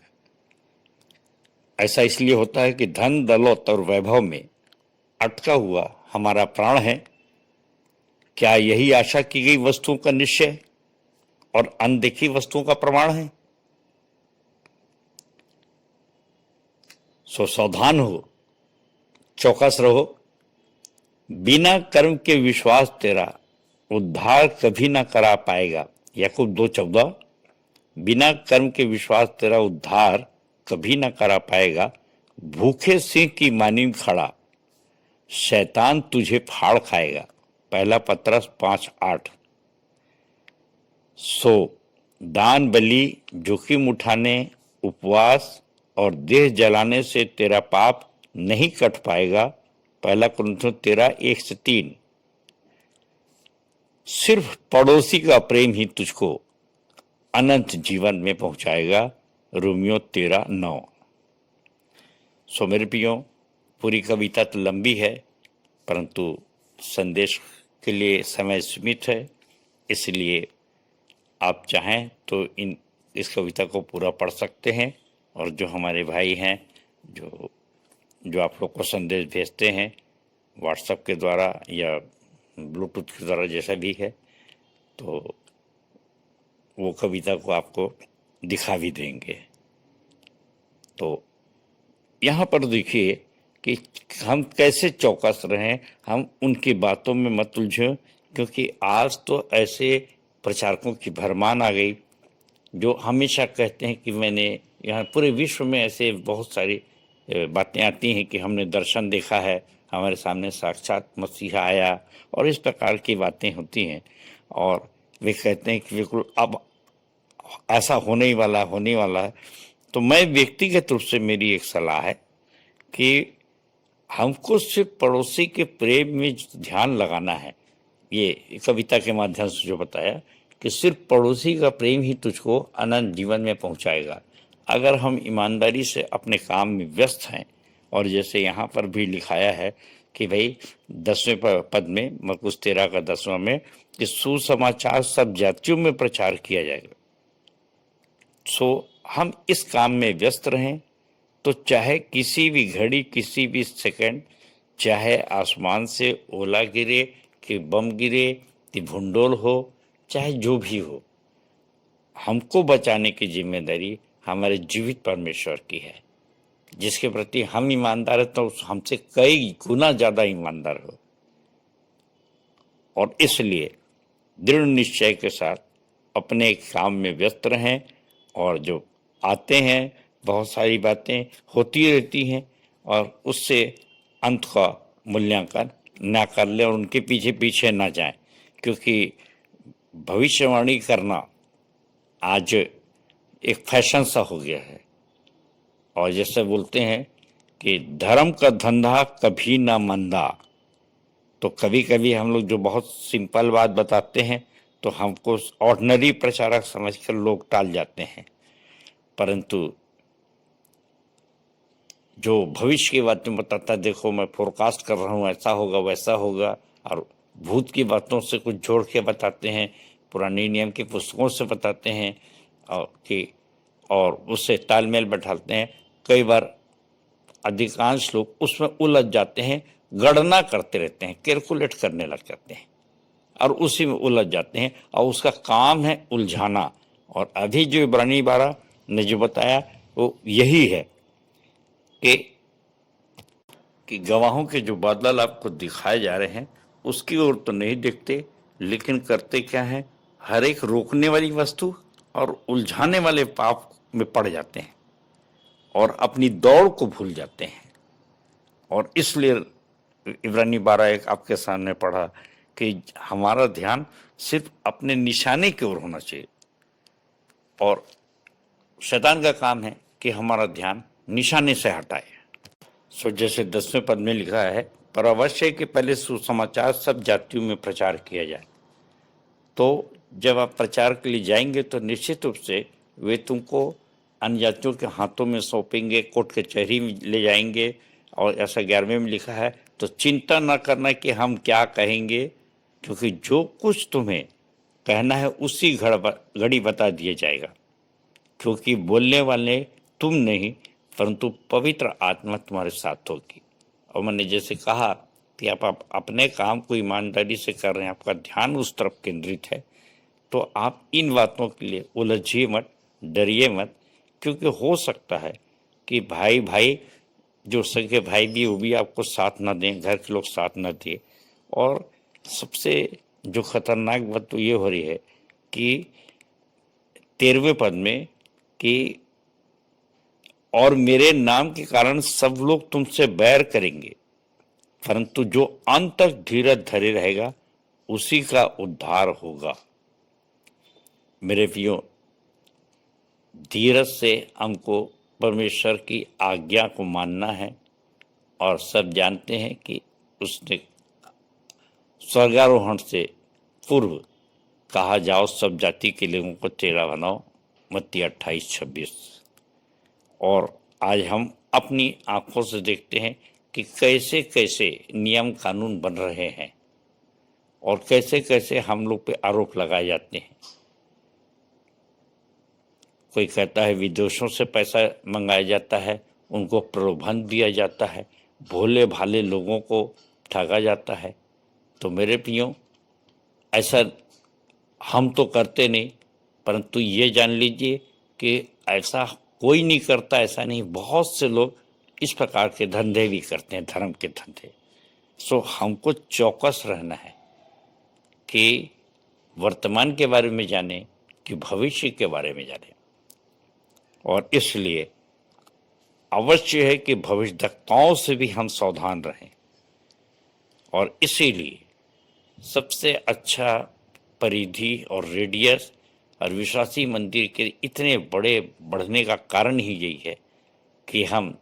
ऐसा इसलिए होता है कि धन, दौलत और वैभव में अटका हुआ हमारा प्राण है। क्या यही आशा की गई वस्तुओं का निश्चय और अनदेखी वस्तुओं का प्रमाण है? सो सावधान हो, चौकस रहो। बिना कर्म के विश्वास तेरा उद्धार कभी ना करा पाएगा। याकूब 2:14, बिना कर्म के विश्वास तेरा उद्धार कभी ना करा पाएगा। भूखे सिंह की मानिंद खड़ा, शैतान तुझे फाड़ खाएगा। पहला पत्रस 5:8। सो दान, बलि, जोखिम उठाने, उपवास और देह जलाने से तेरा पाप नहीं कट पाएगा। पहला कुरिन्थियों 13:1-3। सिर्फ पड़ोसी का प्रेम ही तुझको अनंत जीवन में पहुंचाएगा। रोमियो 13:9। सो मेरे प्रियो, पूरी कविता तो लंबी है, परंतु संदेश के लिए समय सीमित है, इसलिए आप चाहें तो इस कविता को पूरा पढ़ सकते हैं। और जो हमारे भाई हैं जो आप लोग को संदेश भेजते हैं व्हाट्सएप के द्वारा या ब्लूटूथ के द्वारा, जैसा भी है, तो वो कविता को आपको दिखा भी देंगे। तो यहाँ पर देखिए कि हम कैसे चौकस रहें, हम उनकी बातों में मत उलझें, क्योंकि आज तो ऐसे प्रचारकों की भरमार आ गई जो हमेशा कहते हैं कि मैंने यहाँ पूरे विश्व में ऐसे बहुत सारी बातें आती हैं कि हमने दर्शन देखा है, हमारे सामने साक्षात मसीहा आया और इस प्रकार की बातें होती हैं। और वे कहते हैं कि बिल्कुल अब ऐसा होने ही वाला है। तो मैं व्यक्तिगत रूप से मेरी एक सलाह है कि हमको सिर्फ पड़ोसी के प्रेम में ध्यान लगाना है। ये कविता के माध्यम से जो बताया कि सिर्फ पड़ोसी का प्रेम ही तुझको अनंत जीवन में पहुंचाएगा। अगर हम ईमानदारी से अपने काम में व्यस्त हैं, और जैसे यहाँ पर भी लिखाया है कि भाई 10वें पद में मरकुस 13 का 10वां में कि सुसमाचार सब जातियों में प्रचार किया जाएगा। हम इस काम में व्यस्त रहें, तो चाहे किसी भी घड़ी, किसी भी सेकंड, चाहे आसमान से ओला गिरे कि बम गिरे कि भूंडोल हो, चाहे जो भी हो, हमको बचाने की जिम्मेदारी हमारे जीवित परमेश्वर की है, जिसके प्रति हम ईमानदार हैं तो हमसे कई गुना ज्यादा ईमानदार हो। और इसलिए दृढ़ निश्चय के साथ अपने काम में व्यस्त रहें, और जो आते हैं बहुत सारी बातें होती रहती हैं, और उससे अंत का मूल्यांकन ना कर लें और उनके पीछे पीछे ना जाएं, क्योंकि भविष्यवाणी करना आज एक फैशन सा हो गया है। और जैसे बोलते हैं कि धर्म का धंधा कभी ना मंदा, तो कभी कभी हम लोग जो बहुत सिंपल बात बताते हैं तो हमको ऑर्डिनरी प्रचारक समझकर लोग टाल जाते हैं, परंतु जो भविष्य की बातें बताता है, देखो मैं फोरकास्ट कर रहा हूँ, ऐसा होगा वैसा होगा, और भूत की बातों से कुछ जोड़ के बताते हैं, पुराने नियम की पुस्तकों से बताते हैं, और उससे तालमेल बैठाते हैं। कई बार अधिकांश लोग उसमें उलझ जाते हैं, गणना करते रहते हैं, कैलकुलेट करने लग जाते हैं और उसी में उलझ जाते हैं, और उसका काम है उलझाना। और अभी जो इब्रानी 12 ने जो बताया वो यही है कि गवाहों के जो बादल आपको दिखाए जा रहे हैं उसकी ओर तो नहीं देखते, लेकिन करते क्या है, हर एक रोकने वाली वस्तु और उलझाने वाले पाप में पड़ जाते हैं और अपनी दौड़ को भूल जाते हैं। और इसलिए इब्रानी 12:1 आपके सामने पढ़ा कि हमारा ध्यान सिर्फ अपने निशाने की ओर होना चाहिए, और शैतान का काम है कि हमारा ध्यान निशाने से हटाए। जैसे 10वें पद में लिखा है, पर अवश्य कि पहले सुसमाचार सब जातियों में प्रचार किया जाए। तो जब आप प्रचार के लिए जाएंगे तो निश्चित रूप से वे तुमको अन्य जातियों के हाथों में सौंपेंगे, कोर्ट कचहरी में ले जाएंगे। और ऐसा 11वें में लिखा है, तो चिंता न करना कि हम क्या कहेंगे, क्योंकि जो कुछ तुम्हें कहना है उसी घड़ी बता दिया जाएगा, क्योंकि बोलने वाले तुम नहीं परंतु पवित्र आत्मा तुम्हारे साथ होगी। और मैंने जैसे कहा कि आप अपने काम को ईमानदारी से कर रहे हैं, आपका ध्यान उस तरफ केंद्रित है, तो आप इन बातों के लिए उलझिए मत, डरिए मत, क्योंकि हो सकता है कि भाई जो सगे भाई भी वो भी आपको साथ ना दें, घर के लोग साथ ना दें। और सबसे जो खतरनाक बात तो ये हो रही है कि 13वें पद में कि और मेरे नाम के कारण सब लोग तुमसे बैर करेंगे, परंतु जो अंत तक धीरज धरे रहेगा उसी का उद्धार होगा। मेरे प्रियो, धीरज से हमको परमेश्वर की आज्ञा को मानना है, और सब जानते हैं कि उसने स्वर्गारोहण से पूर्व कहा, जाओ सब जाति के लोगों को चेला बनाओ, मत्ती 28:26। और आज हम अपनी आंखों से देखते हैं कि कैसे कैसे नियम कानून बन रहे हैं और कैसे कैसे हम लोग पे आरोप लगाए जाते हैं। कोई कहता है विदेशों से पैसा मंगाया जाता है, उनको प्रलोभन दिया जाता है, भोले भाले लोगों को ठगा जाता है। तो मेरे प्रियो, ऐसा हम तो करते नहीं, परंतु ये जान लीजिए कि ऐसा कोई नहीं करता, ऐसा नहीं, बहुत से लोग इस प्रकार के धंधे भी करते हैं, धर्म के धंधे। हमको चौकस रहना है कि वर्तमान के बारे में जाने कि भविष्य के बारे में जाने, और इसलिए अवश्य है कि भविष्यवक्ताओं से भी हम सावधान रहें। और इसीलिए सबसे अच्छा परिधि और रेडियस और विश्वासी मंदिर के इतने बड़े बढ़ने का कारण ही यही है कि हम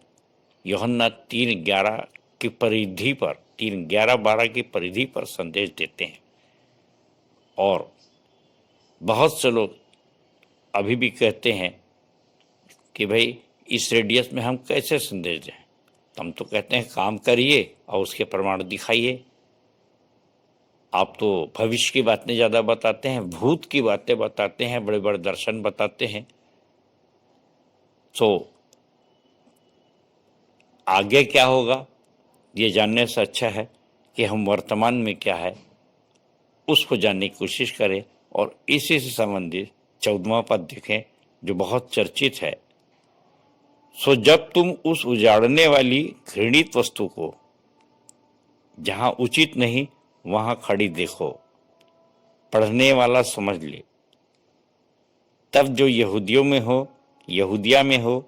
यूहन्ना 3:11 की परिधि पर 3:11-12 की परिधि पर संदेश देते हैं। और बहुत से लोग अभी भी कहते हैं कि भाई इस रेडियस में हम कैसे संदेश दें। हम तो कहते हैं काम करिए और उसके प्रमाण दिखाइए। आप तो भविष्य की बातें ज़्यादा बताते हैं, भूत की बातें बताते हैं, बड़े बड़े दर्शन बताते हैं। तो आगे क्या होगा ये जानने से अच्छा है कि हम वर्तमान में क्या है उसको जानने की कोशिश करें। और इसी से संबंधित 14वां पद देखें जो बहुत चर्चित है। सो जब तुम उस उजाड़ने वाली घृणित वस्तु को जहां उचित नहीं वहां खड़ी देखो, पढ़ने वाला समझ ले, तब जो यहूदिया में हो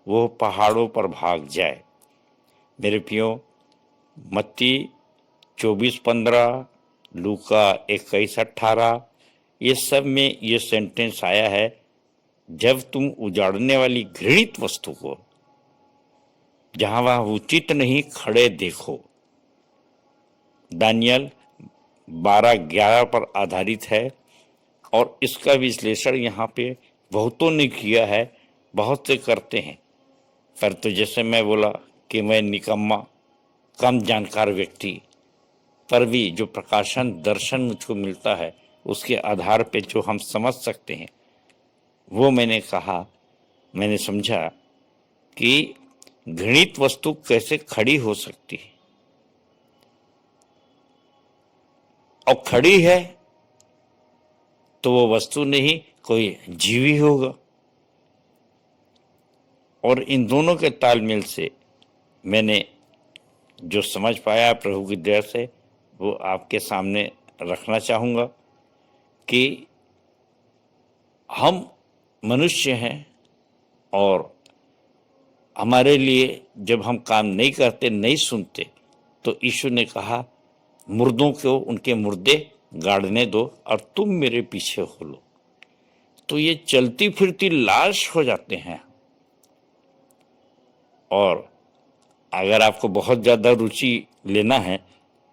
वो पहाड़ों पर भाग जाए। मेरे प्रियो, मत्ती 24:15, लूका 21:18, ये सब में ये सेंटेंस आया है, जब तुम उजाड़ने वाली घृणित वस्तु को जहां वहां उचित नहीं खड़े देखो। दानियल 12:11 पर आधारित है और इसका विश्लेषण यहाँ पे बहुतों ने किया है, बहुत से करते हैं। पर तो जैसे मैं बोला कि मैं निकम्मा कम जानकार व्यक्ति, पर भी जो प्रकाशन दर्शन मुझको मिलता है उसके आधार पे जो हम समझ सकते हैं वो मैंने समझा कि घृणित वस्तु कैसे खड़ी हो सकती है। और खड़ी है तो वो वस्तु नहीं कोई जीव ही होगा। और इन दोनों के तालमेल से मैंने जो समझ पाया प्रभु की दया से वो आपके सामने रखना चाहूँगा कि हम मनुष्य हैं और हमारे लिए जब हम काम नहीं करते, नहीं सुनते, तो यीशु ने कहा मुर्दों को उनके मुर्दे गाड़ने दो और तुम मेरे पीछे हो लो। तो ये चलती फिरती लाश हो जाते हैं। और अगर आपको बहुत ज़्यादा रुचि लेना है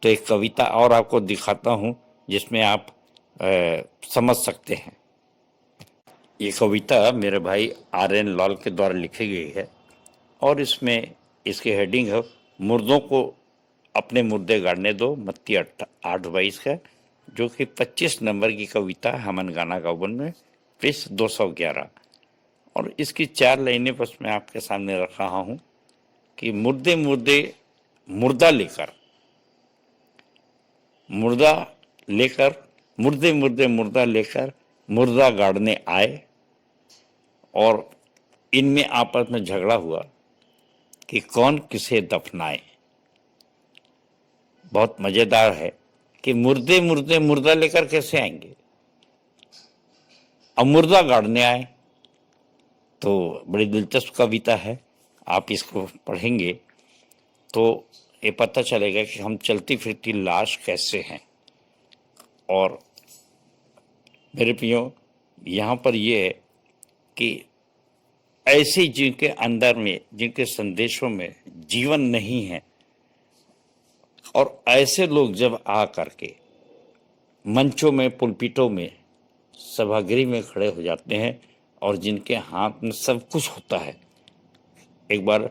तो एक कविता और आपको दिखाता हूँ जिसमें आप समझ सकते हैं। ये कविता मेरे भाई RN लाल के द्वारा लिखी गई है और इसमें इसके हेडिंग है मुर्दों को अपने मुर्दे गाड़ने दो, मत्ती 8:22 का, जो कि 25 नंबर की कविता है हमन गाना गावन में, पृष्ठ 211। और इसकी 4 लाइनें बस मैं आपके सामने रख रहा हूँ कि मुर्दे मुर्दे लेकर मुर्दा गाड़ने आए और इनमें आपस में झगड़ा हुआ कि कौन किसे दफनाए। बहुत मजेदार है कि मुर्दा लेकर कैसे आएंगे, अब मुर्दा गाड़ने आए। तो बड़ी दिलचस्प कविता है, आप इसको पढ़ेंगे तो ये पता चलेगा कि हम चलती फिरती लाश कैसे हैं। और मेरे प्रियो, यहाँ पर ये है कि ऐसे जिनके अंदर में, जिनके संदेशों में जीवन नहीं है, और ऐसे लोग जब आ करके मंचों में, पुलपिटों में, सभागृह में खड़े हो जाते हैं और जिनके हाथ में सब कुछ होता है। एक बार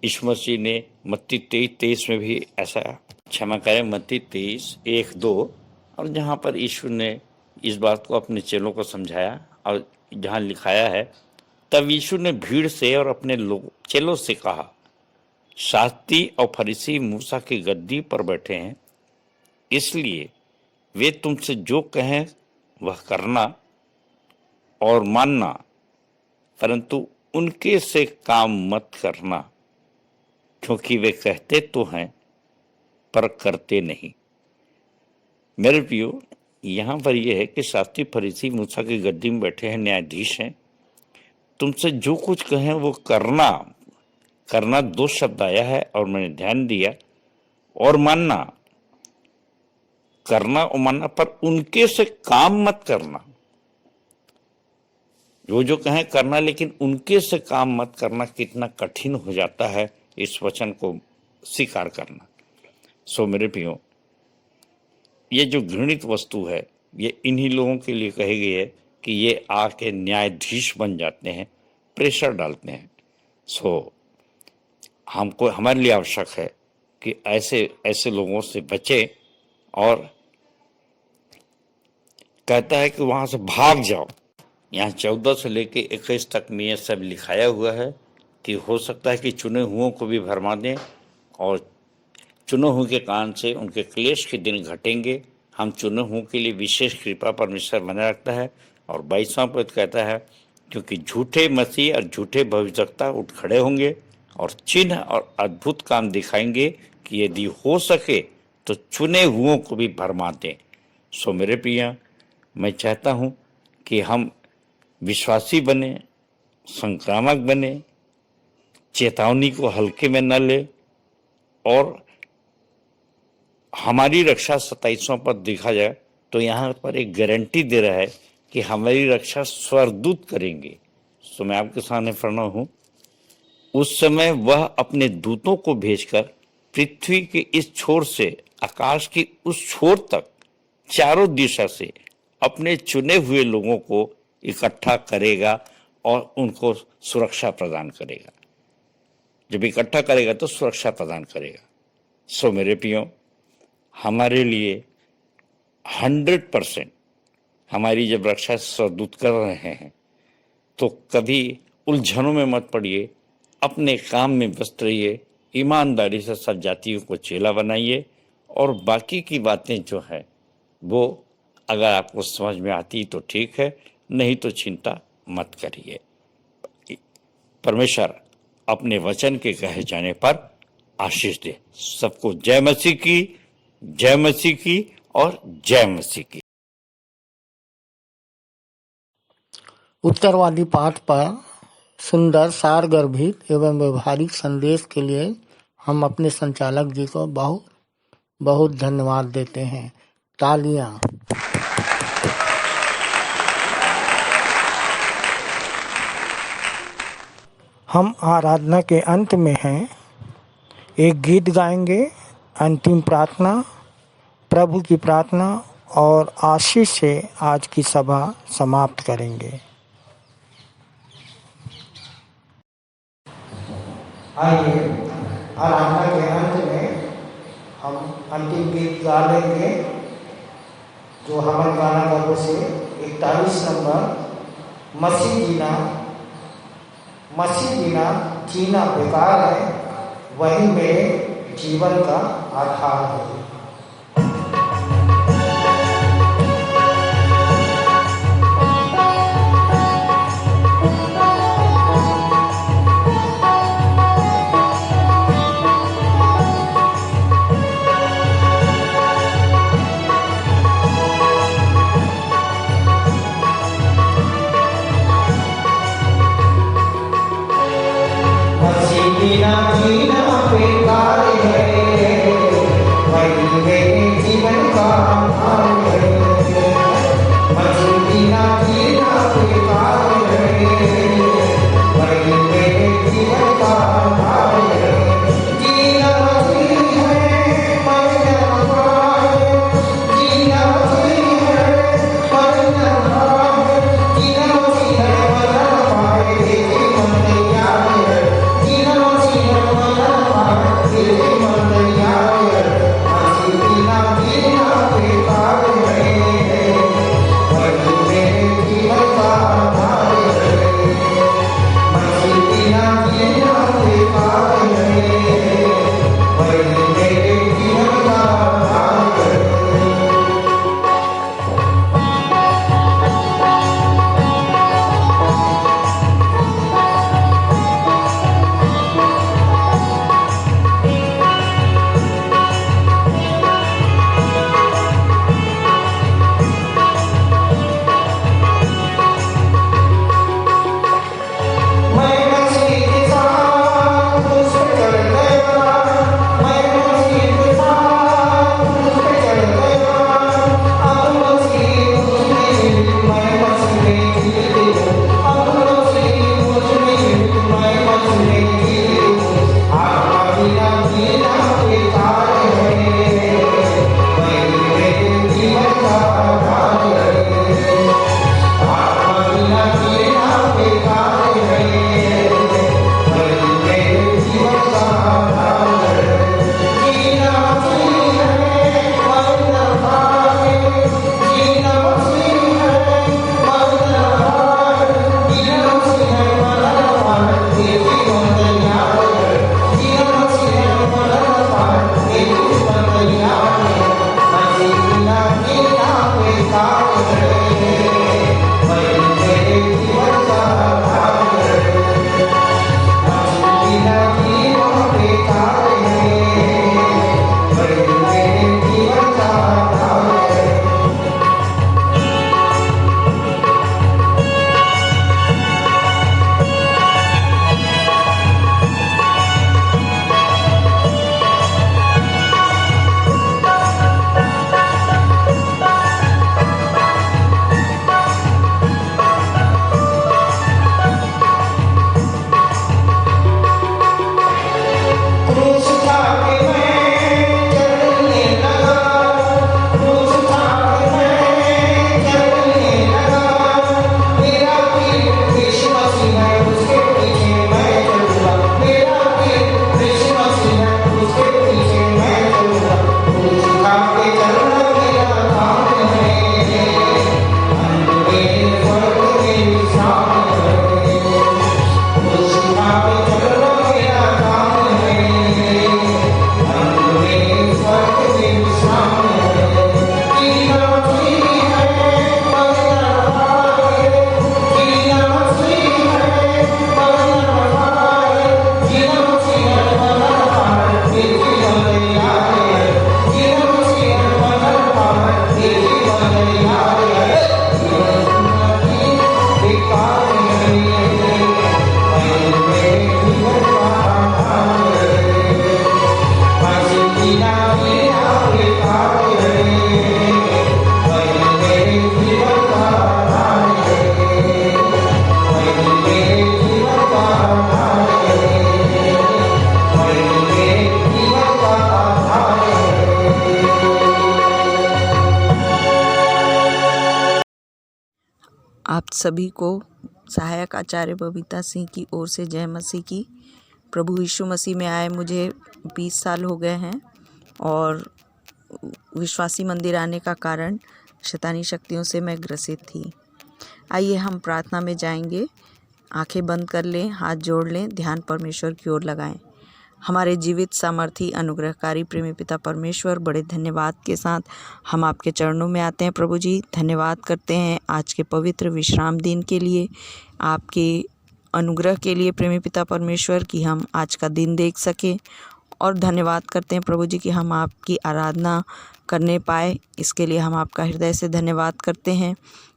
यीशु मसीह ने मत्ती 23:23 में भी ऐसा, क्षमा करें, मत्ती 23:1-2, और जहाँ पर यीशु ने इस बात को अपने चेलों को समझाया और जहाँ लिखाया है, तब यीशु ने भीड़ से और अपने चेलों से कहा, शास्त्री और फरीसी मूसा की गद्दी पर बैठे हैं, इसलिए वे तुमसे जो कहें वह करना और मानना, परंतु उनके से काम मत करना, क्योंकि वे कहते तो हैं पर करते नहीं। मेरे प्रियो, यहाँ पर यह है कि शास्त्री फरीसी मूसा की गद्दी में बैठे हैं, न्यायाधीश हैं। तुमसे जो कुछ कहें वो करना। करना 2 शब्द आया है और मैंने ध्यान दिया। और मानना, करना और मानना, पर उनके से काम मत करना। जो कहें करना, लेकिन उनके से काम मत करना। कितना कठिन हो जाता है इस वचन को स्वीकार करना। सो मेरे प्रियो, ये जो घृणित वस्तु है ये इन्हीं लोगों के लिए कही गई है कि ये आके न्यायाधीश बन जाते हैं, प्रेशर डालते हैं। सो हमको, हमारे लिए आवश्यक है कि ऐसे लोगों से बचें। और कहता है कि वहां से भाग जाओ। यहाँ 14 से लेके 21 तक में ये सब लिखाया हुआ है कि हो सकता है कि चुने हुओं को भी भरमा दें और चुने हुए के कारण से उनके क्लेश के दिन घटेंगे। हम चुने हुओं के लिए विशेष कृपा परमेश्वर बनाए रखता है। और 22वां पद कहता है, क्योंकि झूठे मसीह और झूठे भविष्यवक्ता उठ खड़े होंगे और चिन्ह और अद्भुत काम दिखाएंगे कि यदि हो सके तो चुने हुओं को भी भरमा दें। सो मेरे प्रिय, मैं चाहता हूं कि हम विश्वासी बने, संक्रामक बने, चेतावनी को हल्के में न ले। और हमारी रक्षा 27वां पद देखा जाए तो यहाँ पर एक गारंटी दे रहा है कि हमारी रक्षा स्वर्गदूत करेंगे। सो मैं आपके सामने पढ़ रहा हूँ, उस समय वह अपने दूतों को भेजकर पृथ्वी के इस छोर से आकाश की उस छोर तक चारों दिशा से अपने चुने हुए लोगों को इकट्ठा करेगा और उनको सुरक्षा प्रदान करेगा। जब इकट्ठा करेगा तो सुरक्षा प्रदान करेगा। सो मेरे प्रियो, हमारे लिए 100% हमारी जब रक्षा स्वर्गदूत कर रहे हैं तो कभी उलझनों में मत पड़िए, अपने काम में व्यस्त रहिए, ईमानदारी से सब जातियों को चेला बनाइए। और बाकी की बातें जो है वो अगर आपको समझ में आती तो ठीक है, नहीं तो चिंता मत करिए। परमेश्वर अपने वचन के कहे जाने पर आशीष दे। सबको जय मसीह की, जय मसीह की और जय मसीह की। उत्तरवादी पाठ पर सुंदर सारगर्भित एवं व्यवहारिक संदेश के लिए हम अपने संचालक जी को बहुत बहुत धन्यवाद देते हैं। तालियां। हम आराधना के अंत में हैं, एक गीत गाएंगे, अंतिम प्रार्थना, प्रभु की प्रार्थना और आशीष से आज की सभा समाप्त करेंगे। आइए, आराधना के अंत में हम अंतिम गीत गा लेंगे, जो हमारे गाना का से 41 नंबर, मसीह बिना जीना बेकार है, वही मेरे जीवन का आधार है। जीना बेकार है, वही मेरे जीवन का आधार है। जीना बेकार है, वही मेरे जीवन का आधार है। जीना मसीह है, मरना है। जीना मसीह है, मरना है। जीना मसीह है, मरना है। जीवन तैयार है। जीना मसीह है, सभी को सहायक आचार्य बबीता सिंह की ओर से जय मसीह की। प्रभु यीशु मसीह में आए मुझे 20 साल हो गए हैं और विश्वासी मंदिर आने का कारण शैतानी शक्तियों से मैं ग्रसित थी। आइए हम प्रार्थना में जाएंगे। आंखें बंद कर लें, हाथ जोड़ लें, ध्यान परमेश्वर की ओर लगाएं। हमारे जीवित सामर्थी अनुग्रहकारी प्रेमी पिता परमेश्वर, बड़े धन्यवाद के साथ हम आपके चरणों में आते हैं प्रभु जी। धन्यवाद करते हैं आज के पवित्र विश्राम दिन के लिए, आपके अनुग्रह के लिए प्रेमी पिता परमेश्वर कि हम आज का दिन देख सकें। और धन्यवाद करते हैं प्रभु जी कि हम आपकी आराधना करने पाए, इसके लिए हम आपका हृदय से धन्यवाद करते हैं।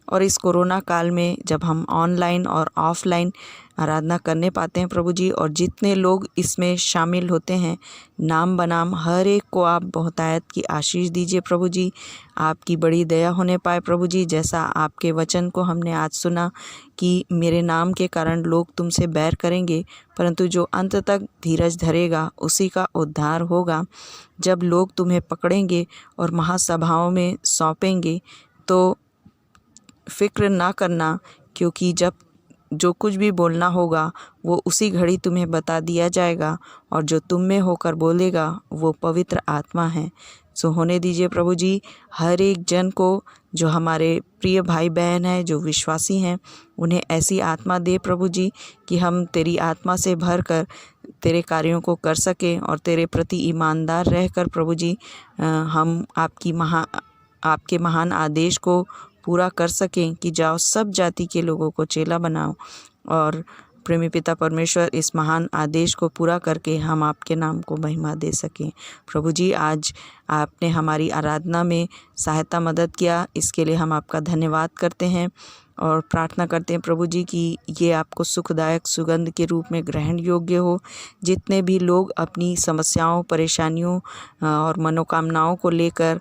और इस कोरोना काल में जब हम ऑनलाइन और ऑफलाइन आराधना करने पाते हैं प्रभु जी, और जितने लोग इसमें शामिल होते हैं नाम बनाम हर एक को आप बहुतायत की आशीष दीजिए प्रभु जी। आपकी बड़ी दया होने पाए प्रभु जी। जैसा आपके वचन को हमने आज सुना कि मेरे नाम के कारण लोग तुमसे बैर करेंगे, परंतु जो अंत तक धीरज धरेगा उसी का उद्धार होगा। जब लोग तुम्हें पकड़ेंगे और महासभाओं में सौंपेंगे तो फिक्र ना करना, क्योंकि जब जो कुछ भी बोलना होगा वो उसी घड़ी तुम्हें बता दिया जाएगा, और जो तुम में होकर बोलेगा वो पवित्र आत्मा है। सो होने दीजिए प्रभु जी। हर एक जन को, जो हमारे प्रिय भाई बहन हैं, जो विश्वासी हैं, उन्हें ऐसी आत्मा दे प्रभु जी कि हम तेरी आत्मा से भर कर तेरे कार्यों को कर सकें और तेरे प्रति ईमानदार रहकर प्रभु जी हम आपके महान आदेश को पूरा कर सकें कि जाओ सब जाति के लोगों को चेला बनाओ। और प्रेमी पिता परमेश्वर, इस महान आदेश को पूरा करके हम आपके नाम को महिमा दे सकें प्रभु जी। आज आपने हमारी आराधना में सहायता मदद किया, इसके लिए हम आपका धन्यवाद करते हैं और प्रार्थना करते हैं प्रभु जी कि ये आपको सुखदायक सुगंध के रूप में ग्रहण योग्य हो। जितने भी लोग अपनी समस्याओं, परेशानियों और मनोकामनाओं को लेकर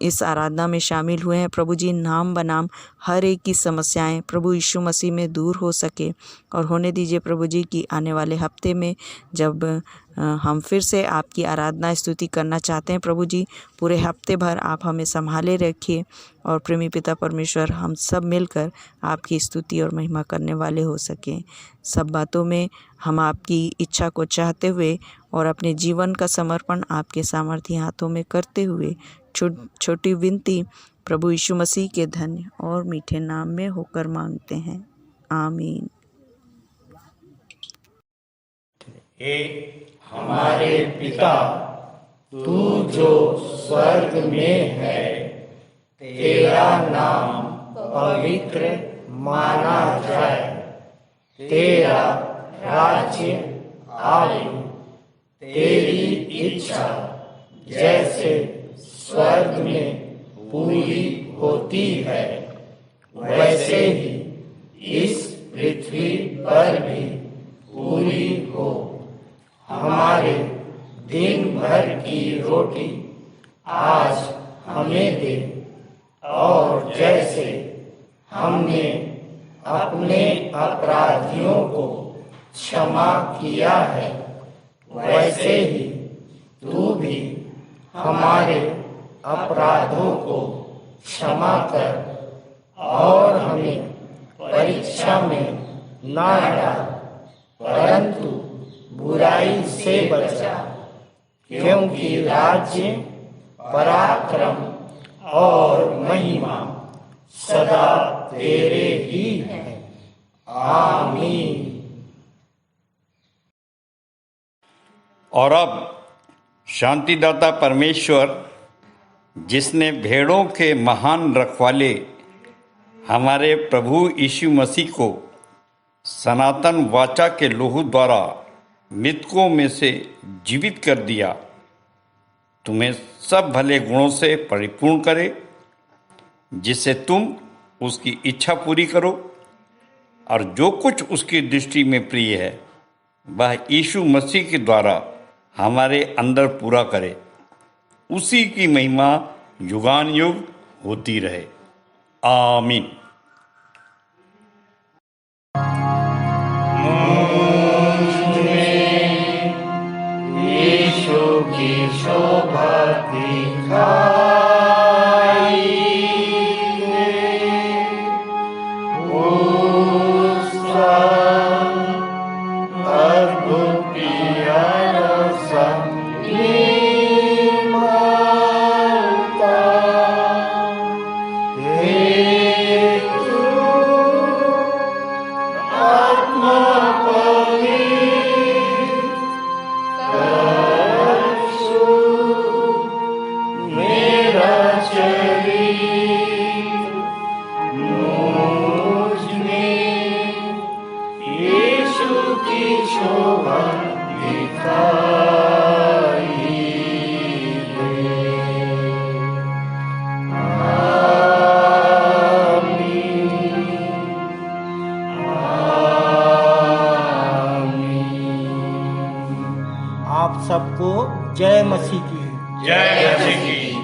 इस आराधना में शामिल हुए हैं प्रभु जी, नाम बनाम हर एक की समस्याएं प्रभु यीशु मसीह में दूर हो सके। और होने दीजिए प्रभु जी कि आने वाले हफ्ते में जब हम फिर से आपकी आराधना स्तुति करना चाहते हैं प्रभु जी, पूरे हफ्ते भर आप हमें संभाले रखिए और प्रेमी पिता परमेश्वर हम सब मिलकर आपकी स्तुति और महिमा करने वाले हो सकें। सब बातों में हम आपकी इच्छा को चाहते हुए और अपने जीवन का समर्पण आपके सामर्थी हाथों में करते हुए छोटी विनती प्रभु यीशु मसीह के धन्य और मीठे नाम में होकर मांगते हैं, आमीन। हे हमारे पिता, तू जो स्वर्ग में है, तेरा नाम पवित्र माना जाए, तेरा राज्य आए, तेरी इच्छा जैसे स्वर्ग में पूरी होती है वैसे ही इस पृथ्वी पर भी पूरी हो। हमारे दिन भर की रोटी आज हमें दे, और जैसे हमने अपने अपराधियों को क्षमा किया है वैसे ही तू भी हमारे अपराधों को क्षमा कर, और हमें परीक्षा में ना डाल, परंतु बुराई से बचा, क्योंकि राज्य, पराक्रम और महिमा सदा तेरे ही हैं, आमीन। और अब शांतिदाता परमेश्वर, जिसने भेड़ों के महान रखवाले हमारे प्रभु यीशु मसीह को सनातन वाचा के लोहू द्वारा मृतकों में से जीवित कर दिया, तुम्हें सब भले गुणों से परिपूर्ण करे, जिससे तुम उसकी इच्छा पूरी करो और जो कुछ उसकी दृष्टि में प्रिय है वह यीशु मसीह के द्वारा हमारे अंदर पूरा करे। उसी की महिमा युगान युग होती रहे, आमीन। यीशु की शोभा दिखाई दे, मेरा शरीर मुझ में यीशु की शोभा दिखाई दे। आप सबको जय मसीह की। जय मसीह की।